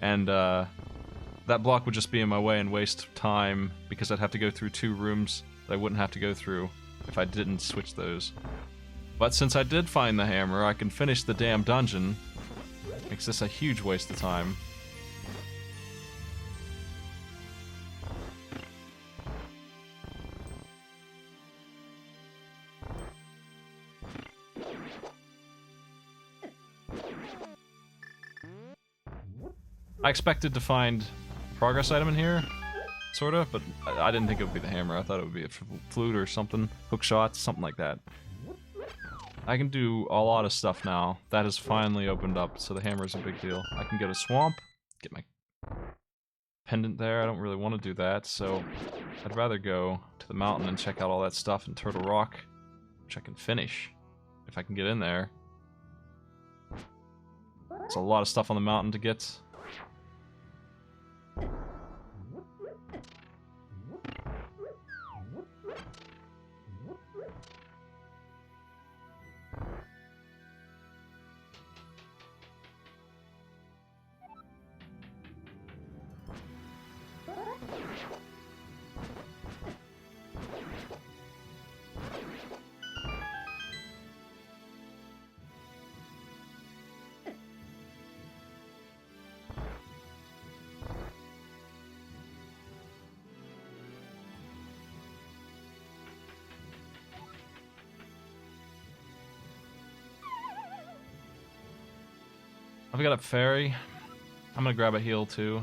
and that block would just be in my way and waste time, because I'd have to go through 2 rooms that I wouldn't have to go through if I didn't switch those. But since I did find the hammer, I can finish the damn dungeon. Makes this a huge waste of time. I expected to find a progress item in here, sorta, but I didn't think it would be the hammer. I thought it would be a flute or something, hook shots, something like that. I can do a lot of stuff now. That has finally opened up, so the hammer is a big deal. I can get a swamp, get my pendant there. I don't really want to do that, so I'd rather go to the mountain and check out all that stuff in Turtle Rock, which I can finish if I can get in there. There's a lot of stuff on the mountain to get. I've got a fairy. I'm gonna grab a heal too.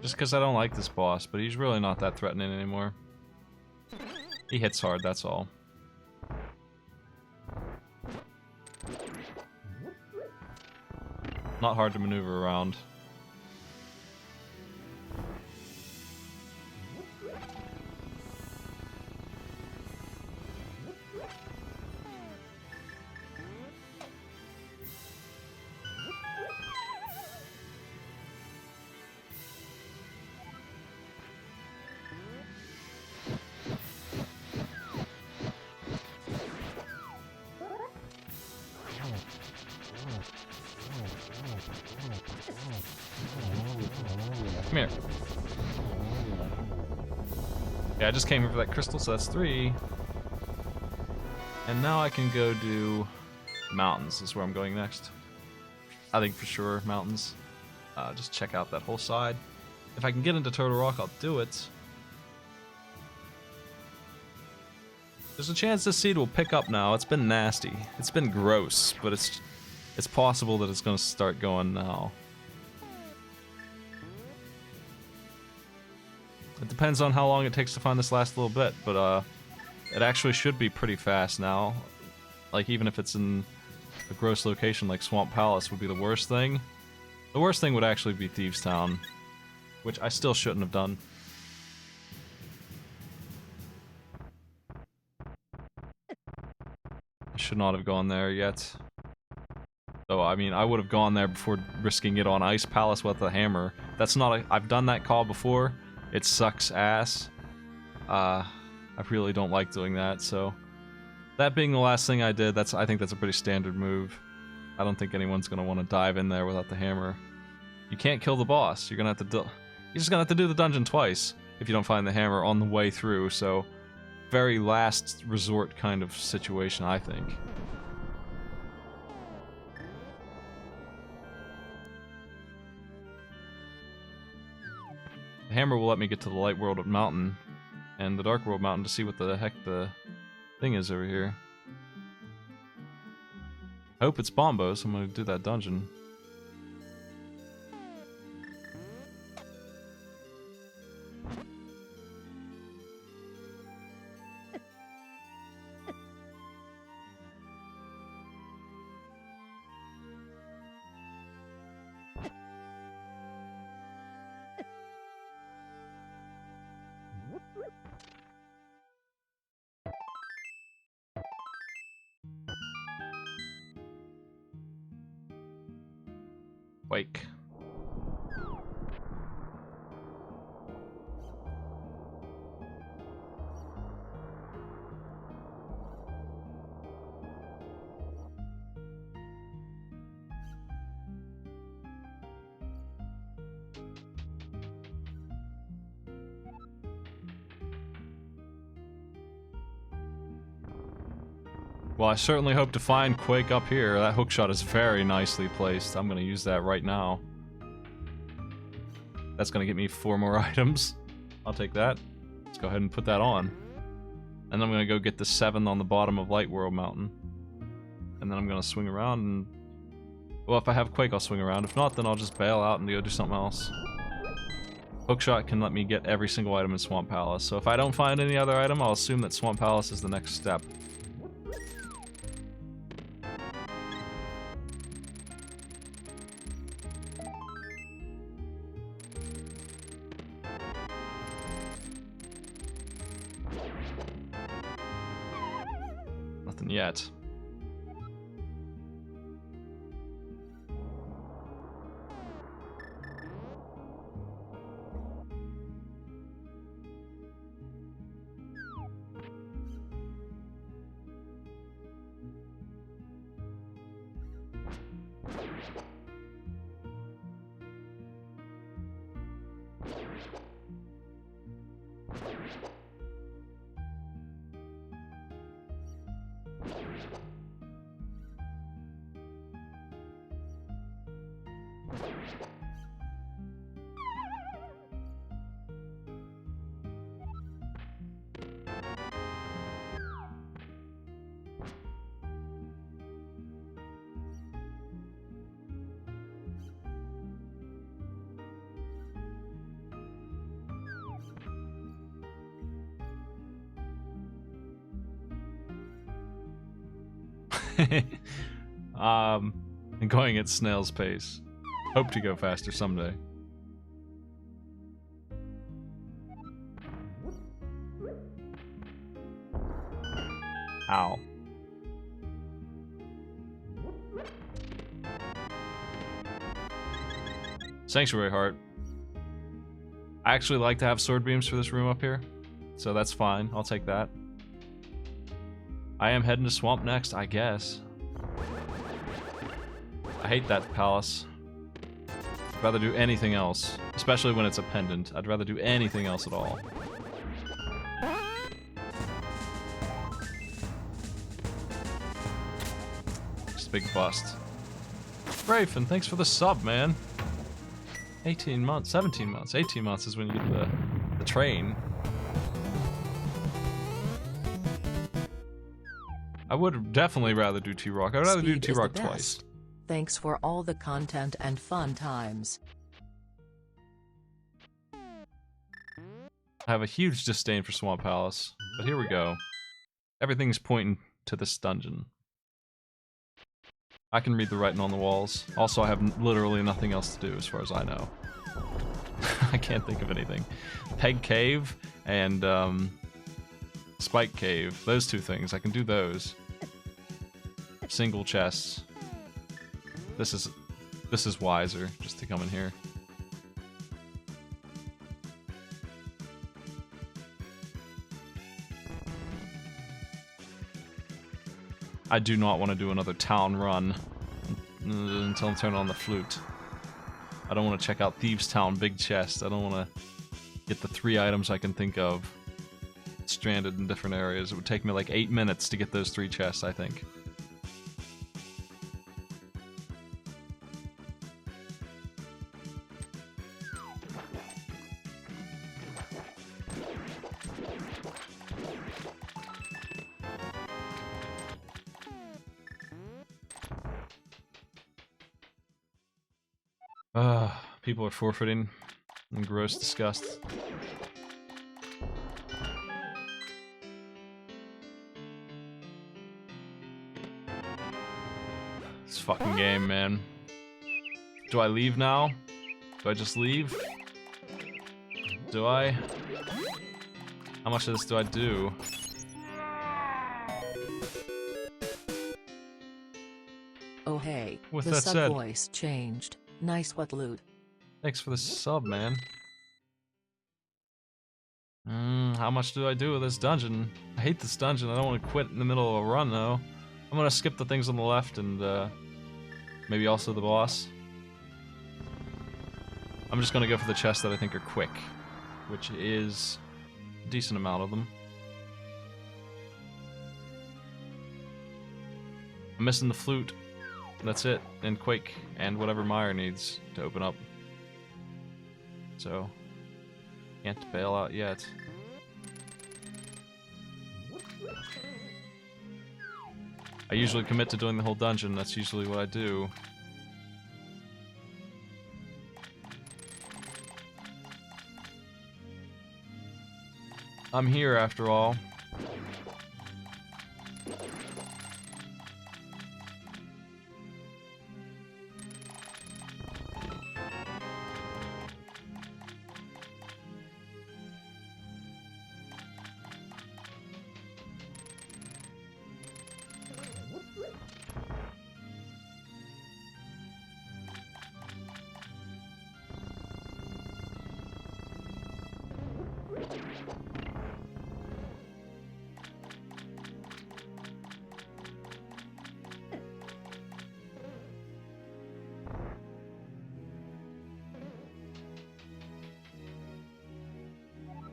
Just because I don't like this boss, but he's really not that threatening anymore. He hits hard, that's all. Not hard to maneuver around. Come here. Yeah, I just came here for that crystal, so that's 3. And now I can go do mountains. Is where I'm going next. I think for sure mountains. Just check out that whole side. If I can get into Turtle Rock, I'll do it. There's a chance this seed will pick up now. It's been nasty. It's been gross, but it's possible that it's going to start going now. It depends on how long it takes to find this last little bit, but it actually should be pretty fast now. Like, even if it's in a gross location like Swamp Palace would be the worst thing. The worst thing would actually be Thieves Town, which I still shouldn't have done. I should not have gone there yet. So, I mean, I would have gone there before risking it on Ice Palace with a hammer. That's not a... I've done that call before. It sucks ass. I really don't like doing that, so... That being the last thing I did, I think that's a pretty standard move. I don't think anyone's gonna want to dive in there without the hammer. You can't kill the boss. You're gonna have to you're just gonna have to do the dungeon twice if you don't find the hammer on the way through, so... Very last resort kind of situation, I think. The hammer will let me get to the Light World Mountain and the Dark World Mountain to see what the heck the thing is over here. I hope it's Bombo, so I'm gonna do that dungeon. Wake. Well, I certainly hope to find Quake up here. That hookshot is very nicely placed. I'm gonna use that right now. That's gonna get me 4 more items. I'll take that. Let's go ahead and put that on. And then I'm gonna go get the 7 on the bottom of Light World Mountain. And then I'm gonna swing around and... Well, if I have Quake, I'll swing around. If not, then I'll just bail out and go do something else. Hookshot can let me get every single item in Swamp Palace. So if I don't find any other item, I'll assume that Swamp Palace is the next step. Nothing yet. And going at snail's pace. Hope to go faster someday. Ow. Sanctuary Heart. I actually like to have sword beams for this room up here, so that's fine. I'll take that. I am heading to Swamp next, I guess. I hate that palace. I'd rather do anything else, especially when it's a pendant. I'd rather do anything else at all. Just a big bust. Rafen, thanks for the sub, man. 18 months, 17 months, 18 months is when you get the train. I would definitely rather do T-Rock. I'd rather do Speed is T-Rock the twice. best. Thanks for all the content and fun times. I have a huge disdain for Swamp Palace, but here we go. Everything's pointing to this dungeon. I can read the writing on the walls. Also, I have literally nothing else to do as far as I know. I can't think of anything. Peg Cave and Spike Cave. Those two things. I can do those. Single chests. This is wiser, just to come in here. I do not want to do another town run until I turn on the flute. I don't want to check out Thieves Town Big Chest. I don't want to get the 3 items I can think of stranded in different areas. It would take me like 8 minutes to get those 3 chests, I think. People are forfeiting in gross disgust. This fucking game, man. Do I leave now? Do I just leave? Do I? How much of this do I do? Oh hey, With the that sub said- voice changed. Nice what loot. Thanks for the sub, man. How much do I do with this dungeon? I hate this dungeon. I don't want to quit in the middle of a run, though. I'm gonna skip the things on the left and, maybe also the boss. I'm just gonna go for the chests that I think are quick, which is a decent amount of them. I'm missing the flute. That's it. And Quake, and whatever Meyer needs to open up. So, can't bail out yet. I usually commit to doing the whole dungeon. That's usually what I do. I'm here after all.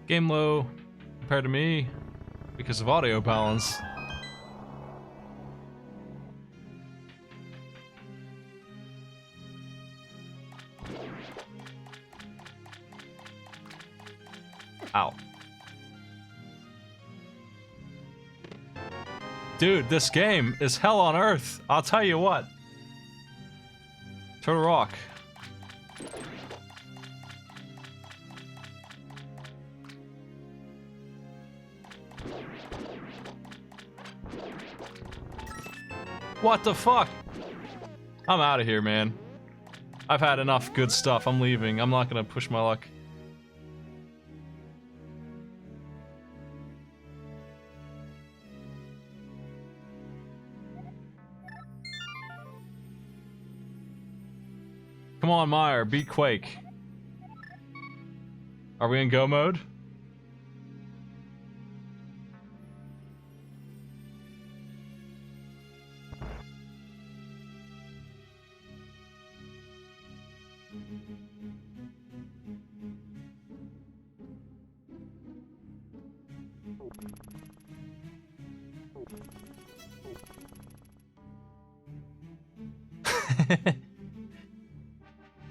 Game low compared to me because of audio balance. Ow. Dude, this game is hell on earth. I'll tell you what. Turtle Rock. What the fuck? I'm out of here, man. I've had enough good stuff. I'm leaving. I'm not gonna push my luck. Come on, Meyer. Beat Quake. Are we in go mode?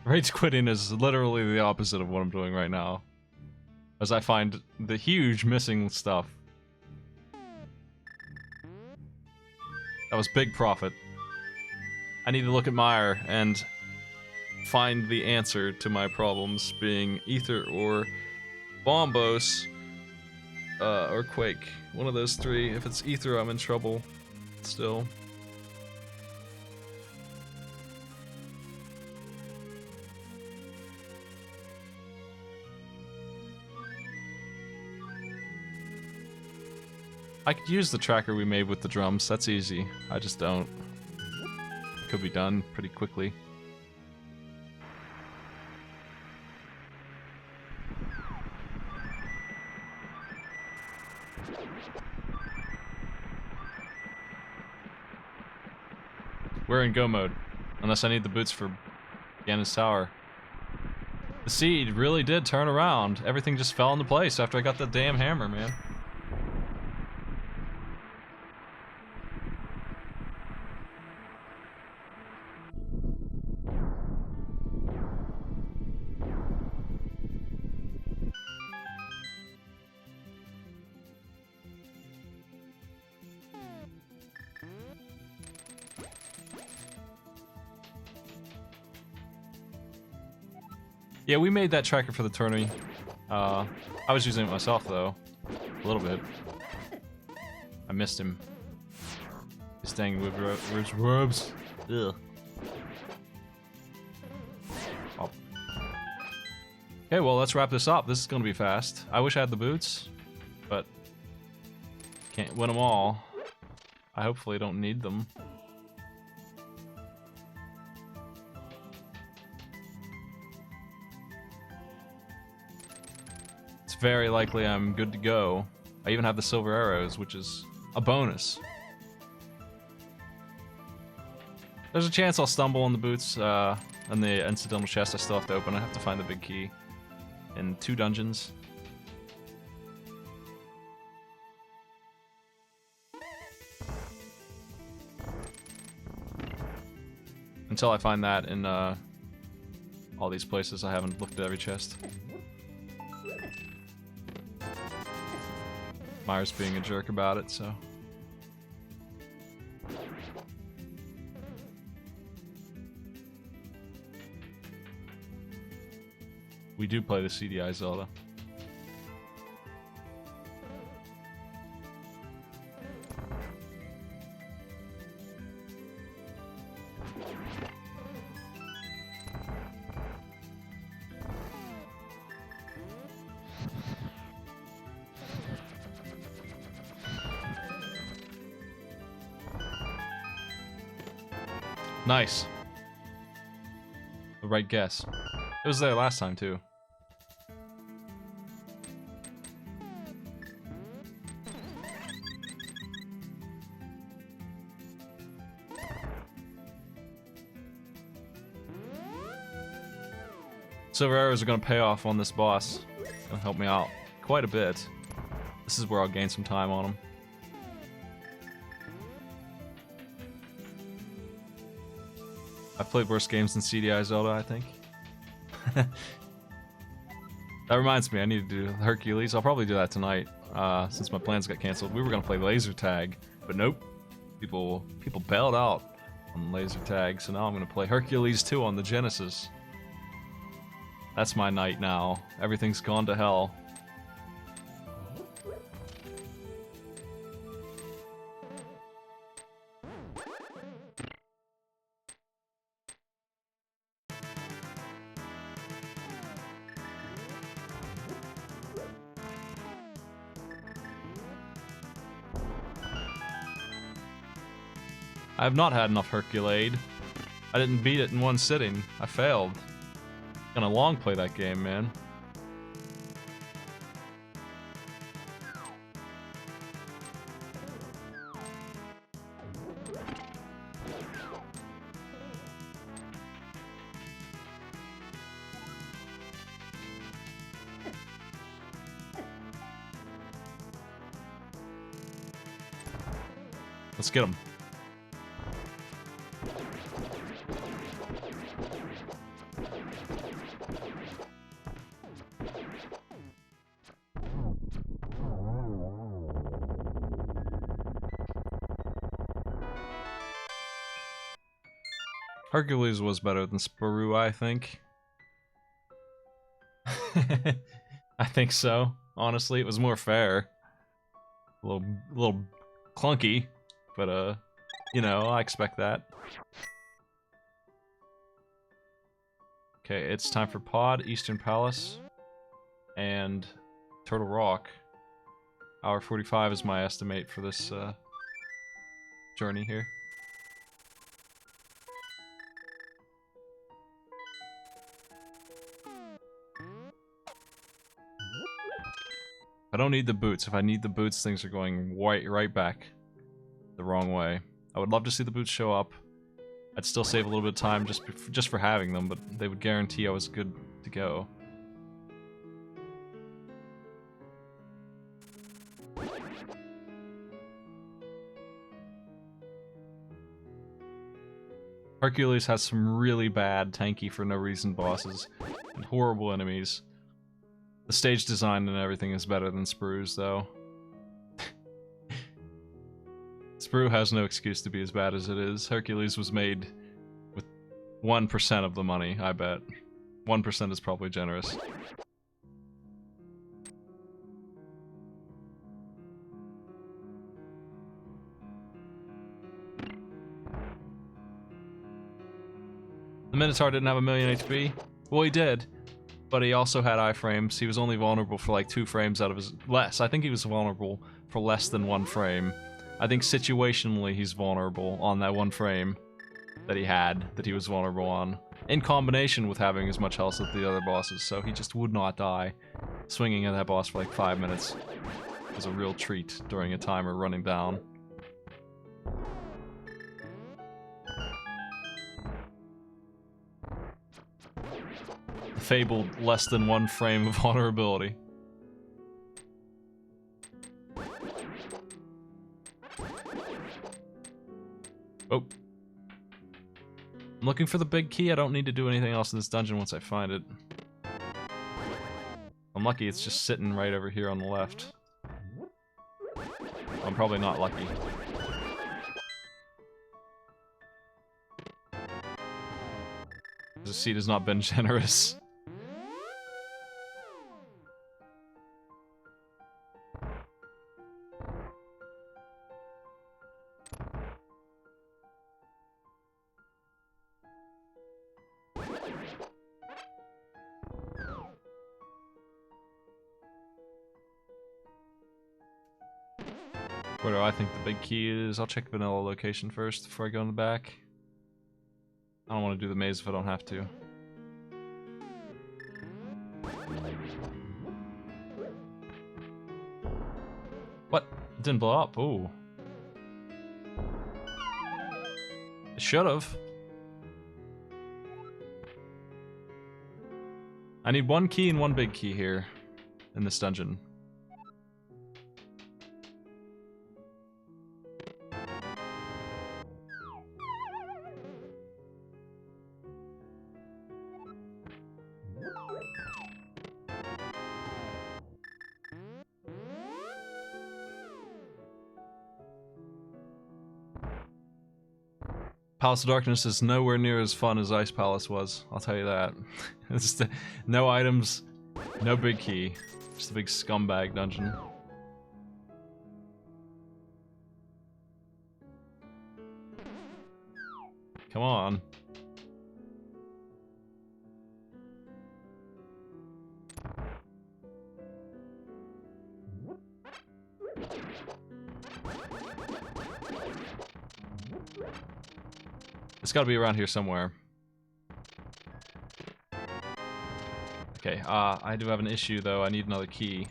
Rage quitting is literally the opposite of what I'm doing right now, as I find the huge missing stuff. That was big profit. I need to look at Meyer and find the answer to my problems, being Ether or Bombos, or Quake. One of those three. If it's Ether, I'm in trouble still. I could use the tracker we made with the drums. That's easy. I just don't. Could be done pretty quickly. We're in go mode. Unless I need the boots for Ganon's Tower. The seed really did turn around. Everything just fell into place after I got the damn hammer, man. Yeah, we made that tracker for the tourney. I was using it myself, though. A little bit. I missed him. He's staying with robes. Ugh. Oh. Okay, well, let's wrap this up. This is gonna be fast. I wish I had the boots, but can't win them all. I hopefully don't need them. Very likely I'm good to go. I even have the silver arrows, which is a bonus. There's a chance I'll stumble on the boots and the incidental chest I still have to open. I have to find the big key in 2 dungeons. Until I find that in all these places, I haven't looked at every chest. Myers being a jerk about it, so. We do play the CDI Zelda. Nice. The right guess. It was there last time, too. Silver arrows are going to pay off on this boss. It'll help me out quite a bit. This is where I'll gain some time on him. I've played worse games than CDI Zelda, I think. That reminds me, I need to do Hercules. I'll probably do that tonight, since my plans got canceled. We were gonna play laser tag, but nope. People bailed out on laser tag, so now I'm gonna play Hercules 2 on the Genesis. That's my night now. Everything's gone to hell. I have not had enough Herculade. I didn't beat it in one sitting. I failed. Gonna long play that game, man. Let's get him. Hercules was better than Sparoo, I think. I think so. Honestly, it was more fair. A little clunky, but you know, I expect that. Okay, it's time for Pod, Eastern Palace, and Turtle Rock. Hour 45 is my estimate for this journey here. I don't need the boots. If I need the boots, things are going right back the wrong way. I would love to see the boots show up. I'd still save a little bit of time just for having them, but they would guarantee I was good to go. Hercules has some really bad tanky for no reason bosses and horrible enemies. The stage design and everything is better than Sparoo's, though. Sparoo has no excuse to be as bad as it is. Hercules was made with 1% of the money, I bet. 1% is probably generous. The Minotaur didn't have a million HP? Well, he did. But he also had iframes. He was only vulnerable for like 2 frames out of his... Less. I think he was vulnerable for less than 1 frame. I think situationally he's vulnerable on that 1 frame that he was vulnerable on. In combination with having as much health as the other bosses, so he just would not die. Swinging at that boss for like 5 minutes was a real treat during a timer running down. Fabled less than 1 frame of vulnerability. Oh. I'm looking for the big key. I don't need to do anything else in this dungeon once I find it. I'm lucky it's just sitting right over here on the left. I'm probably not lucky. The seat has not been generous. Where do I think the big key is? I'll check vanilla location first before I go in the back. I don't want to do the maze if I don't have to. What? It didn't blow up. Ooh. It should've. I need 1 key and 1 big key here in this dungeon. Palace of Darkness is nowhere near as fun as Ice Palace was, I'll tell you that. It's just no items, no big key, just a big scumbag dungeon. Come on. It's gotta be around here somewhere. Okay, I do have an issue though, I need another key.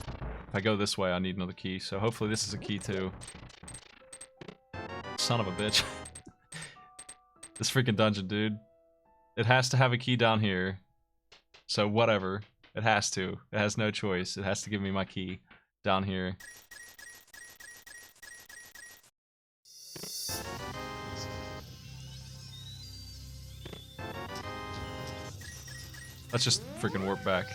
If I go this way, I need another key, so hopefully this is a key too. Son of a bitch. This freaking dungeon, dude. It has to have a key down here. So whatever. It has to. It has no choice. It has to give me my key down here. Let's just freaking warp back.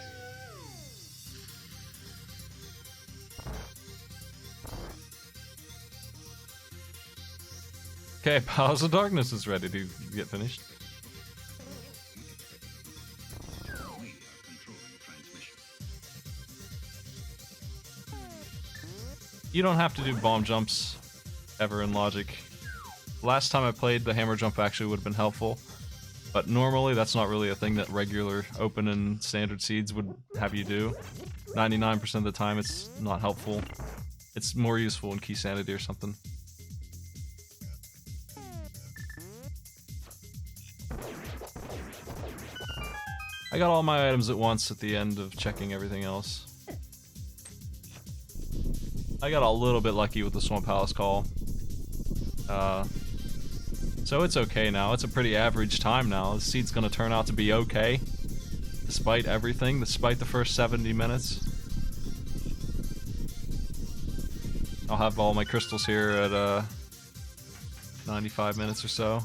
Okay, Palace of Darkness is ready to get finished. You don't have to do bomb jumps ever in Logic. Last time I played, the hammer jump actually would have been helpful, but normally that's not really a thing that regular open and standard seeds would have you do. 99% of the time it's not helpful. It's more useful in Key Sanity or something. I got all my items at once at the end of checking everything else. I got a little bit lucky with the Swamp Palace call. So it's okay now. It's a pretty average time now. The seed's gonna turn out to be okay. Despite everything, despite the first 70 minutes. I'll have all my crystals here at 95 minutes or so.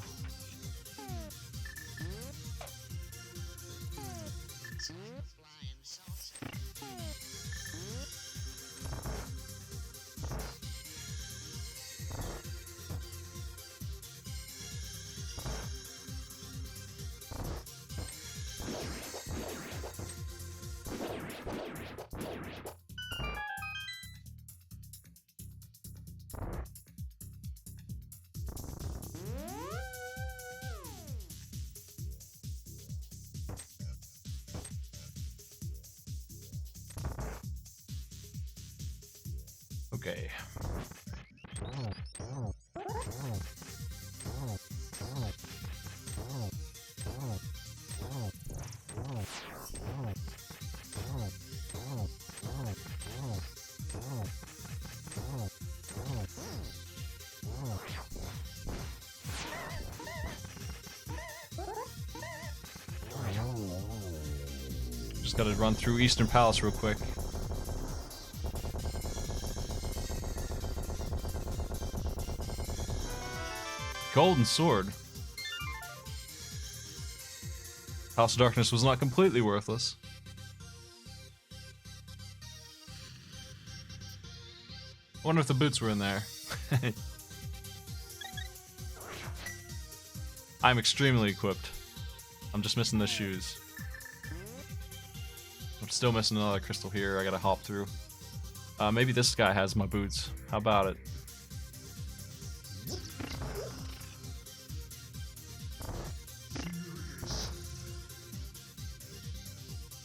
Okay. Just gotta run through Eastern Palace real quick. Golden Sword. House of Darkness was not completely worthless. I wonder if the boots were in there. I'm extremely equipped. I'm just missing the shoes. I'm still missing another crystal here I gotta hop through. Maybe this guy has my boots. How about it?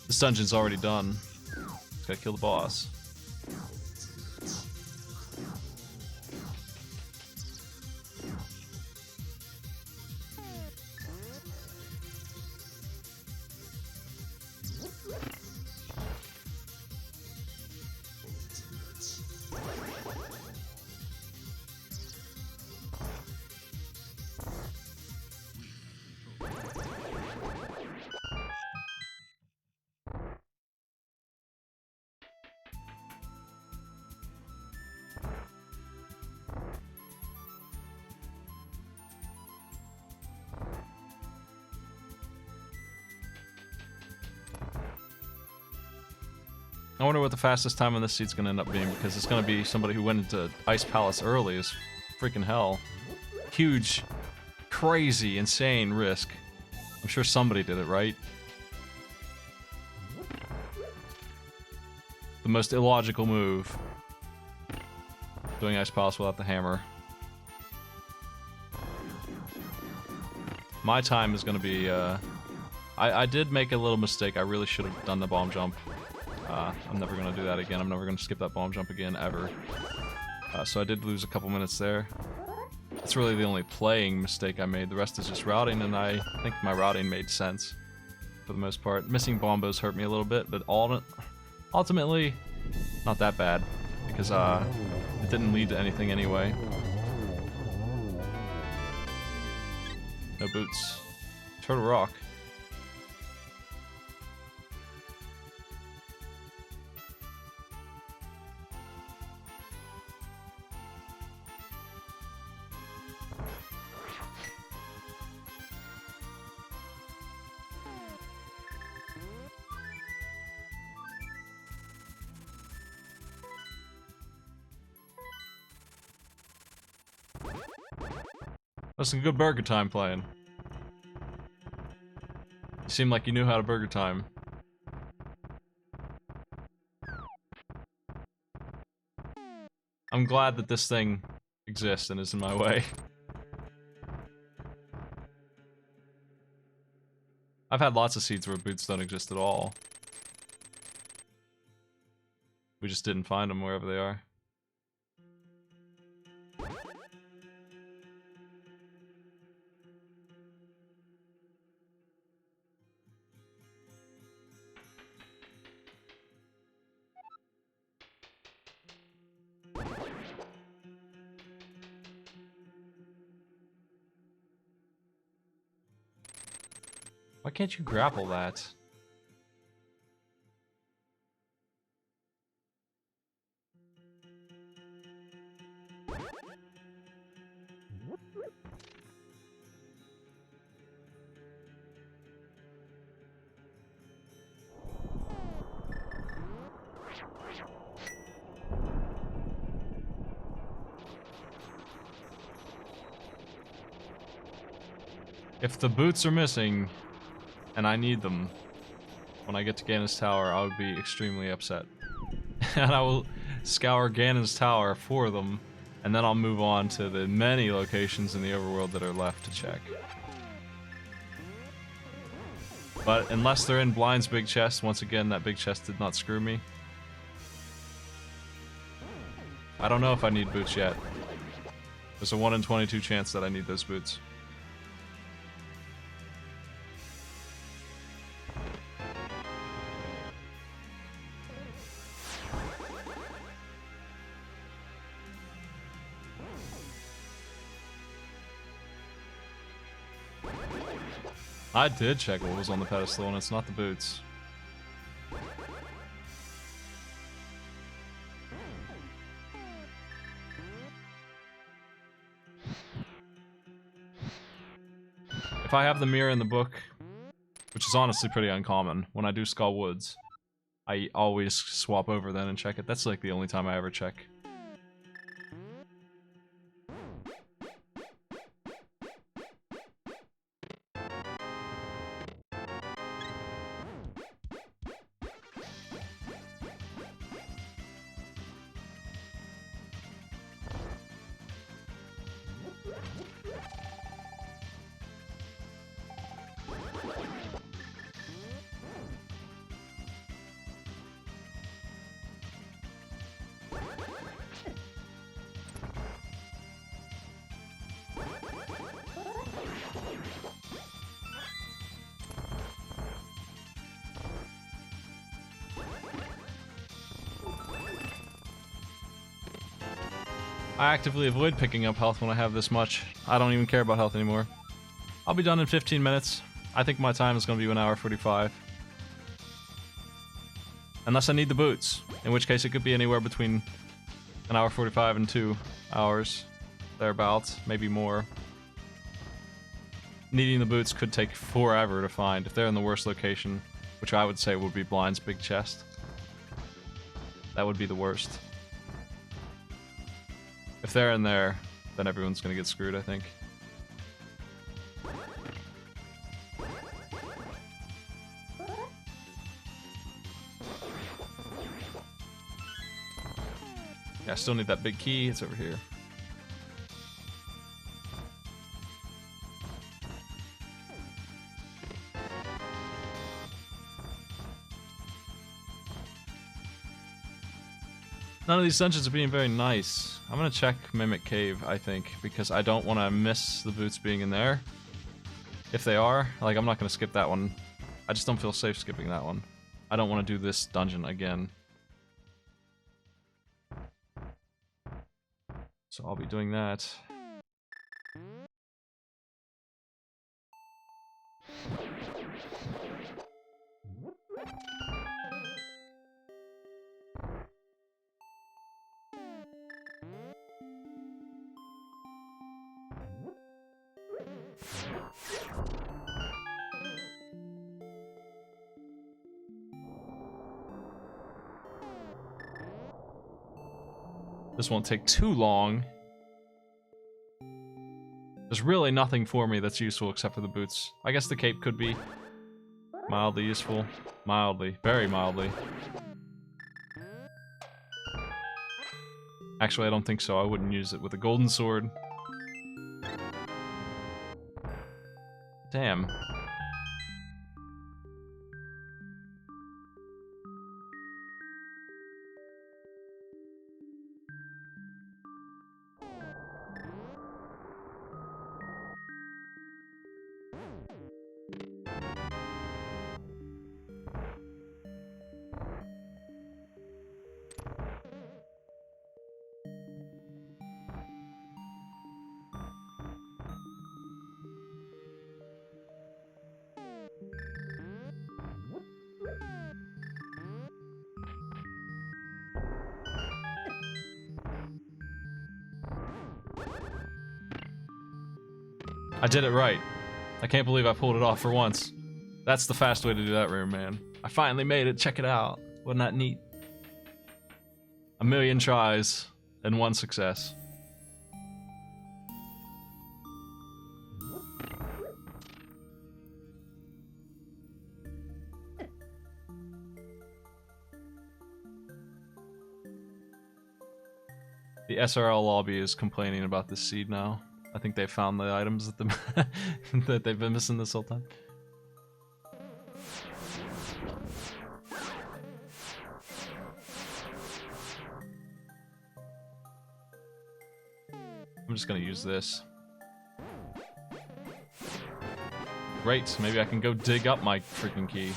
This dungeon's already done. Just gotta kill the boss. I wonder what the fastest time on this seat's gonna end up being, because it's gonna be somebody who went into Ice Palace early as freaking hell. Huge, crazy, insane risk. I'm sure somebody did it, right? The most illogical move. Doing Ice Palace without the hammer. My time is gonna be, I did make a little mistake. I really should have done the bomb jump. I'm never going to do that again. I'm never going to skip that bomb jump again, ever. So I did lose a couple minutes there. That's really the only playing mistake I made. The rest is just routing, and I think my routing made sense for the most part. Missing bombos hurt me a little bit, but ultimately, not that bad, because it didn't lead to anything anyway. No boots. Turtle Rock. That's some good burger time playing. You seemed like you knew how to burger time. I'm glad that this thing exists and is in my way. I've had lots of seeds where boots don't exist at all. We just didn't find them wherever they are. Why can't you grapple that? If the boots are missing, and I need them, when I get to Ganon's Tower, I would be extremely upset. And I will scour Ganon's Tower for them, and then I'll move on to the many locations in the overworld that are left to check. But unless they're in Blind's big chest, once again, that big chest did not screw me. I don't know if I need boots yet. There's a 1 in 22 chance that I need those boots. I did check what was on the pedestal, and it's not the boots. If I have the mirror in the book, which is honestly pretty uncommon, when I do Skull Woods, I always swap over then and check it. That's like the only time I ever check. I actively avoid picking up health when I have this much. I don't even care about health anymore. I'll be done in 15 minutes. I think my time is going to be 1 hour 45. Unless I need the boots, in which case it could be anywhere between 1 hour 45 and 2 hours. Thereabouts, maybe more. Needing the boots could take forever to find if they're in the worst location, which I would say would be Blind's big chest. That would be the worst. If they're in there, then everyone's gonna get screwed, I think. Yeah, I still need that big key. It's over here. None of these dungeons are being very nice. I'm gonna check Mimic Cave, I think, because I don't want to miss the boots being in there. If they are, like, I'm not gonna skip that one. I just don't feel safe skipping that one. I don't want to do this dungeon again. So I'll be doing that. This won't take too long. There's really nothing for me that's useful except for the boots. I guess the cape could be mildly useful. Mildly. Very mildly. Actually, I don't think so. I wouldn't use it with a golden sword. Damn. I did it right. I can't believe I pulled it off for once. That's the fast way to do that room, man. I finally made it. Check it out. Wasn't that neat? A million tries and one success. The SRL lobby is complaining about this seed now. I think they found the items that, that they've been missing this whole time. I'm just gonna use this. Great, maybe I can go dig up my freaking key.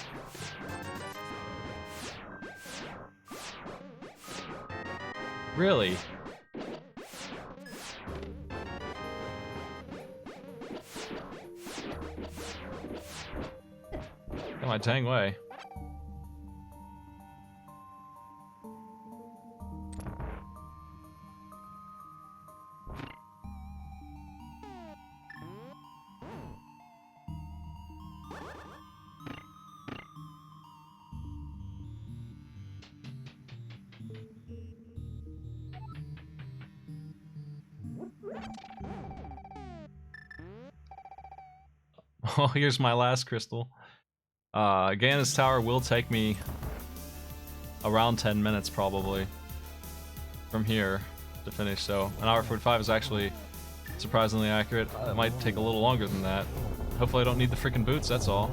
Really? Got my dang way. Oh, here's my last crystal. Ganon's Tower will take me around 10 minutes probably from here to finish, so an hour 45 is actually surprisingly accurate. It might take a little longer than that. Hopefully I don't need the freaking boots, that's all.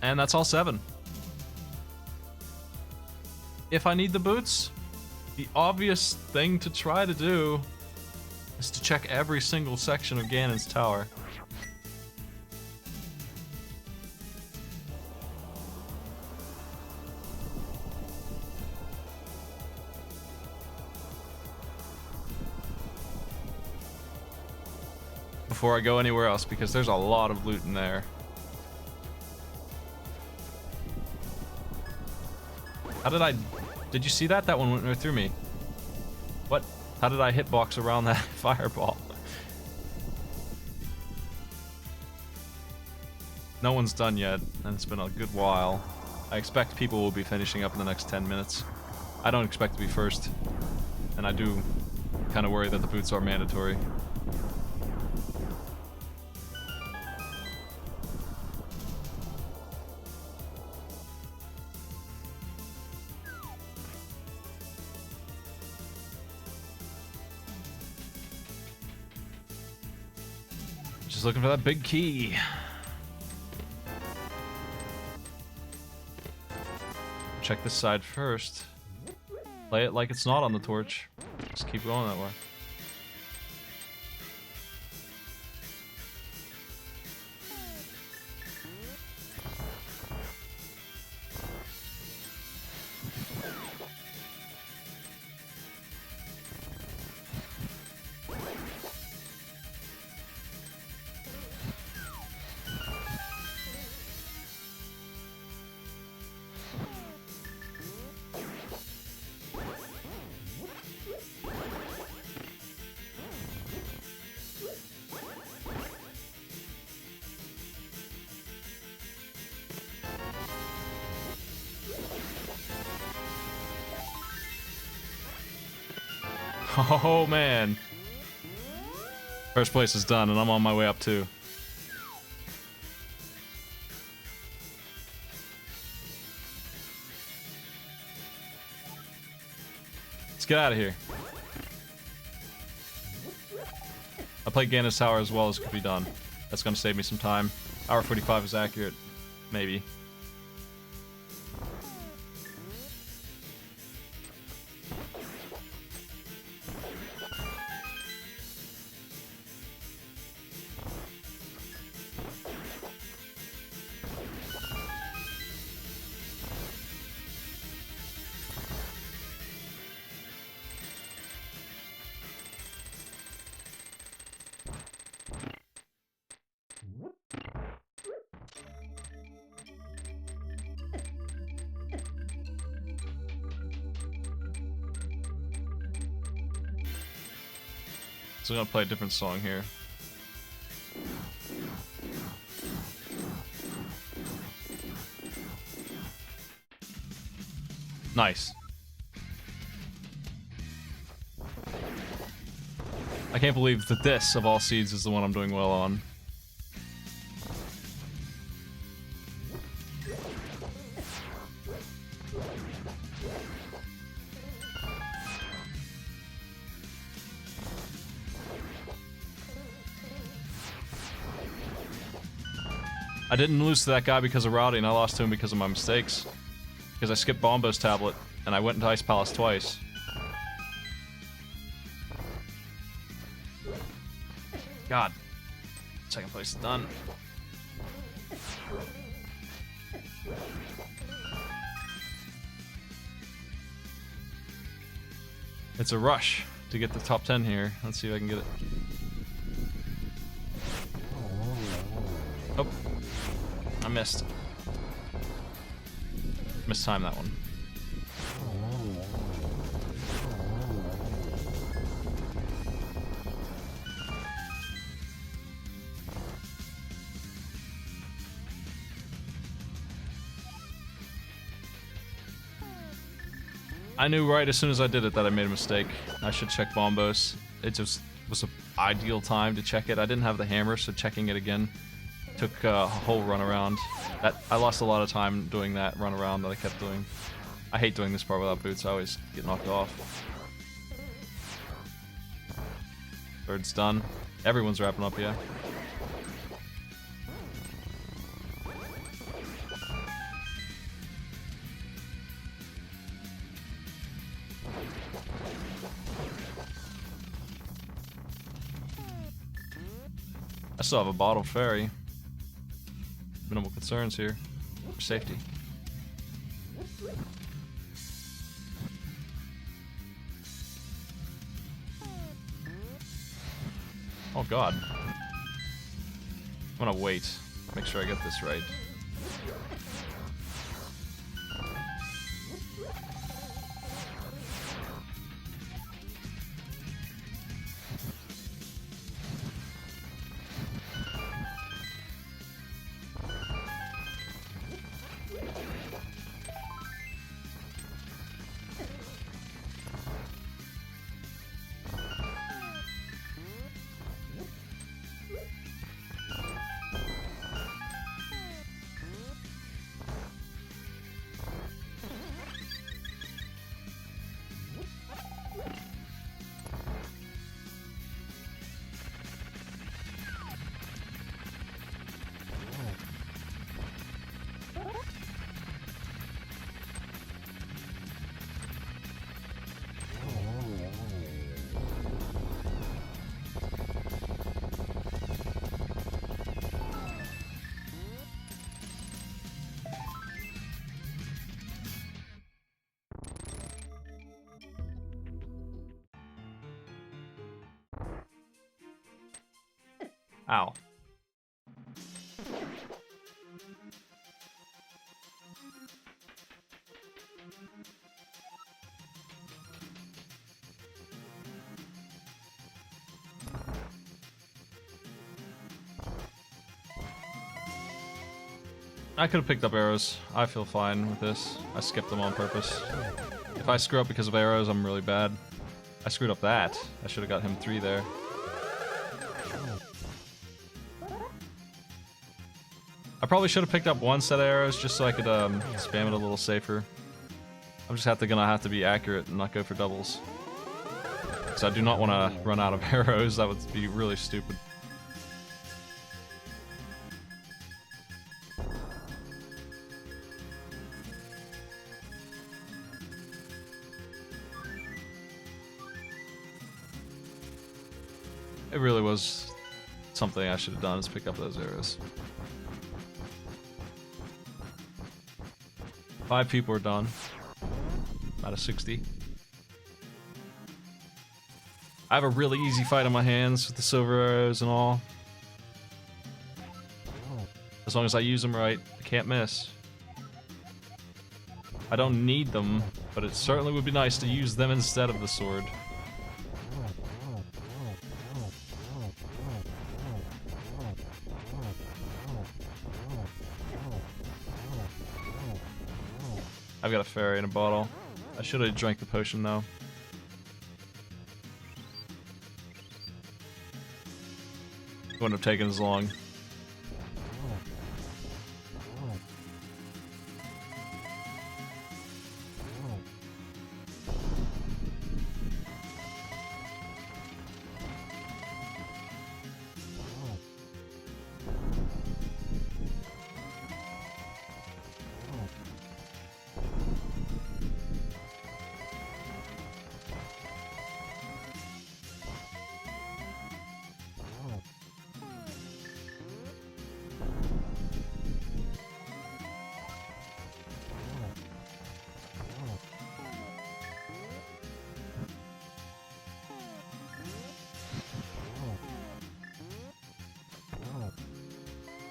And that's all 7. If I need the boots, the obvious thing to try to do is to check every single section of Ganon's Tower. Before I go anywhere else, because there's a lot of loot in there. How did I... Did you see that? That one went right through me. What? How did I hitbox around that fireball? No one's done yet, and it's been a good while. I expect people will be finishing up in the next 10 minutes. I don't expect to be first, and I do kind of worry that the boots are mandatory. Just looking for that big key. Check this side first. Play it like it's not on the torch. Just keep going that way. Oh man. First place is done, and I'm on my way up too. Let's get out of here. I played Gannis Tower as well as could be done. That's gonna save me some time. Hour 45 is accurate. Maybe. So I'm gonna play a different song here. Nice. I can't believe that this, of all seeds, is the one I'm doing well on. I didn't lose to that guy because of routing, I lost to him because of my mistakes. Because I skipped Bombo's tablet, and I went into Ice Palace twice. God. Second place is done. It's a rush to get the top 10 here. Let's see if I can get it. Oh. I missed. Mistimed that one. I knew right as soon as I did it that I made a mistake. I should check Bombos. It just was an ideal time to check it. I didn't have the hammer, so checking it again took a whole run around. I lost a lot of time doing that run around that I kept doing. I hate doing this part without boots. I always get knocked off. Third's done. Everyone's wrapping up, yeah. I still have a bottled fairy. Minimal concerns here. For safety. Oh god. I'm gonna wait. Make sure I get this right. Ow. I could have picked up arrows. I feel fine with this. I skipped them on purpose. If I screw up because of arrows, I'm really bad. I screwed up that. I should have got him 3 there. I probably should have picked up 1 set of arrows just so I could spam it a little safer. I'm just gonna have to be accurate and not go for doubles. Because I do not want to run out of arrows. That would be really stupid. It really was something I should have done, is pick up those arrows. 5 people are done. Out of 60. I have a really easy fight on my hands with the silver arrows and all. As long as I use them right, I can't miss. I don't need them, but it certainly would be nice to use them instead of the sword. I've got a fairy in a bottle. I should have drank the potion though. It wouldn't have taken as long.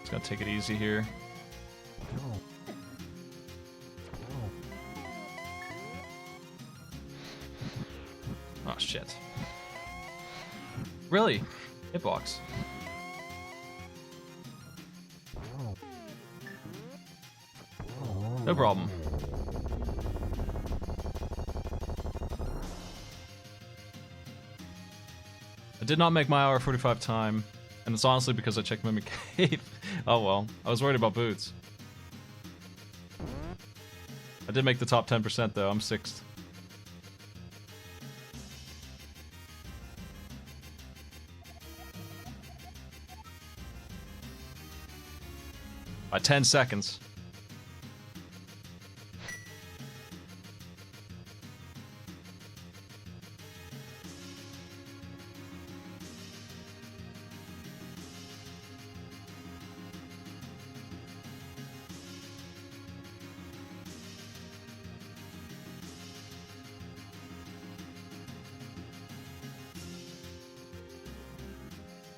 Just gotta take it easy here. Oh shit. Really? Hitbox. No problem. I did not make my hour 45 time, and it's honestly because I checked Mimic Cave. Oh well, I was worried about boots. I did make the top 10% though, I'm 6th. By 10 seconds.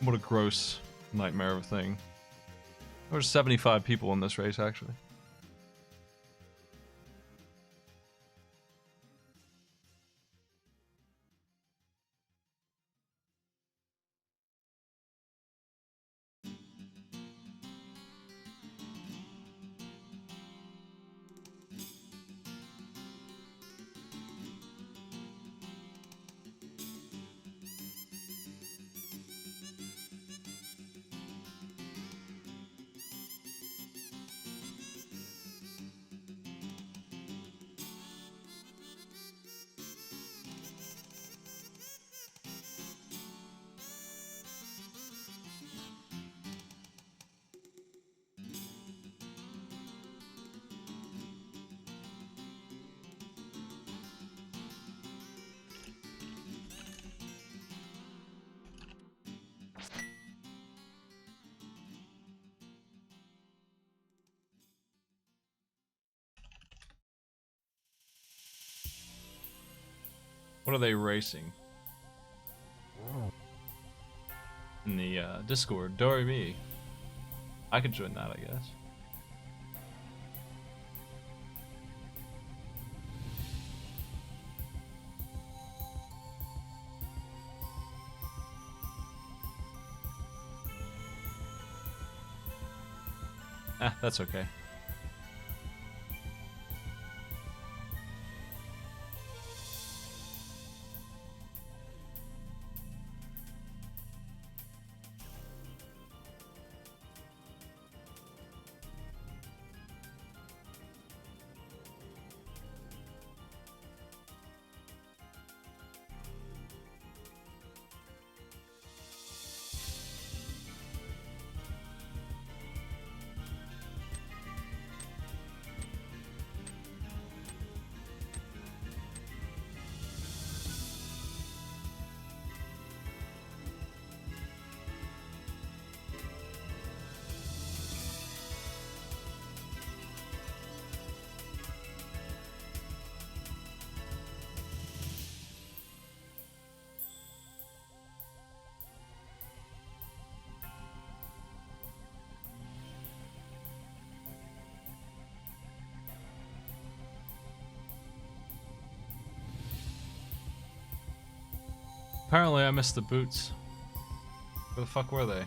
What a gross nightmare of a thing. There's 75 people in this race, actually. What are they racing? In the Discord, Dory me. I could join that, I guess. Ah, that's okay. Apparently I missed the boots. Where the fuck were they?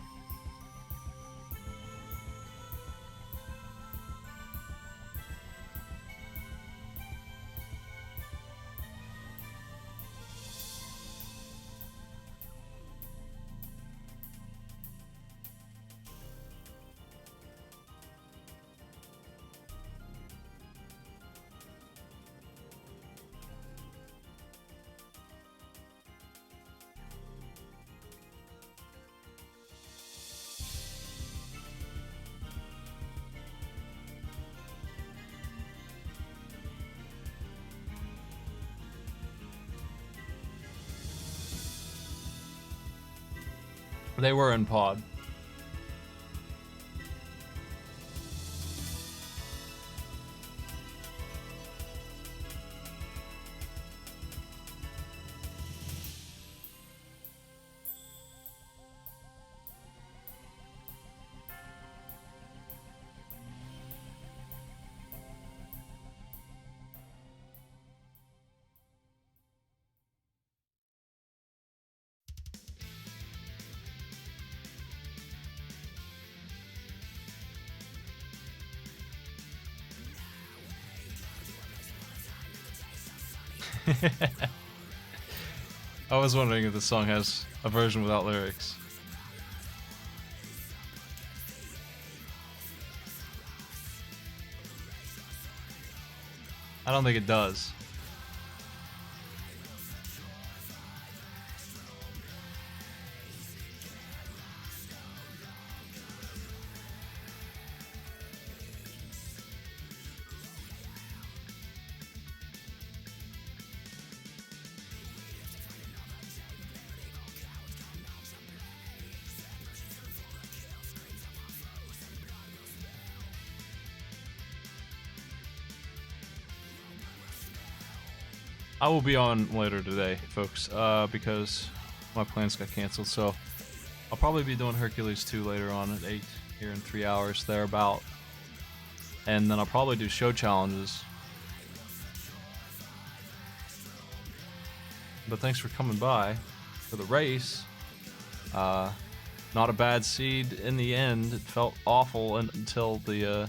They were in pod. I was wondering if the song has a version without lyrics. I don't think it does. I will be on later today, folks, because my plans got canceled, so I'll probably be doing Hercules 2 later on at 8 here in 3 hours, thereabout. And then I'll probably do show challenges. But thanks for coming by for the race. Not a bad seed in the end. It felt awful until the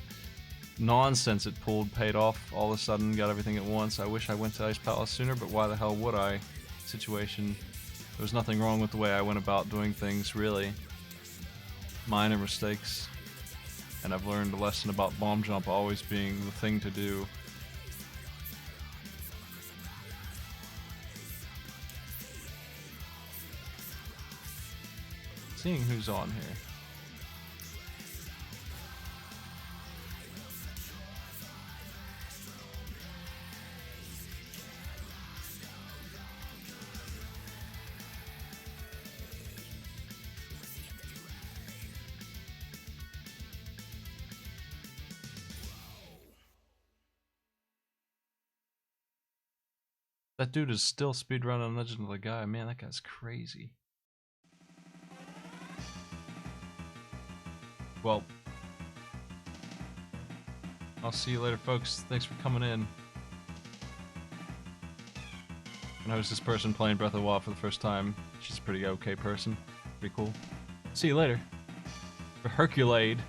nonsense it pulled paid off all of a sudden, got everything at once. I wish I went to Ice Palace sooner, but why the hell would I? Situation. There was nothing wrong with the way I went about doing things, really. Minor mistakes. And I've learned a lesson about bomb jump always being the thing to do. Seeing who's on here. That dude is still speedrunning Legend of the Guy. Man, that guy's crazy. Well, I'll see you later, folks. Thanks for coming in. And I was this person playing Breath of the Wild for the first time. She's a pretty okay person. Pretty cool. See you later. For Herculade.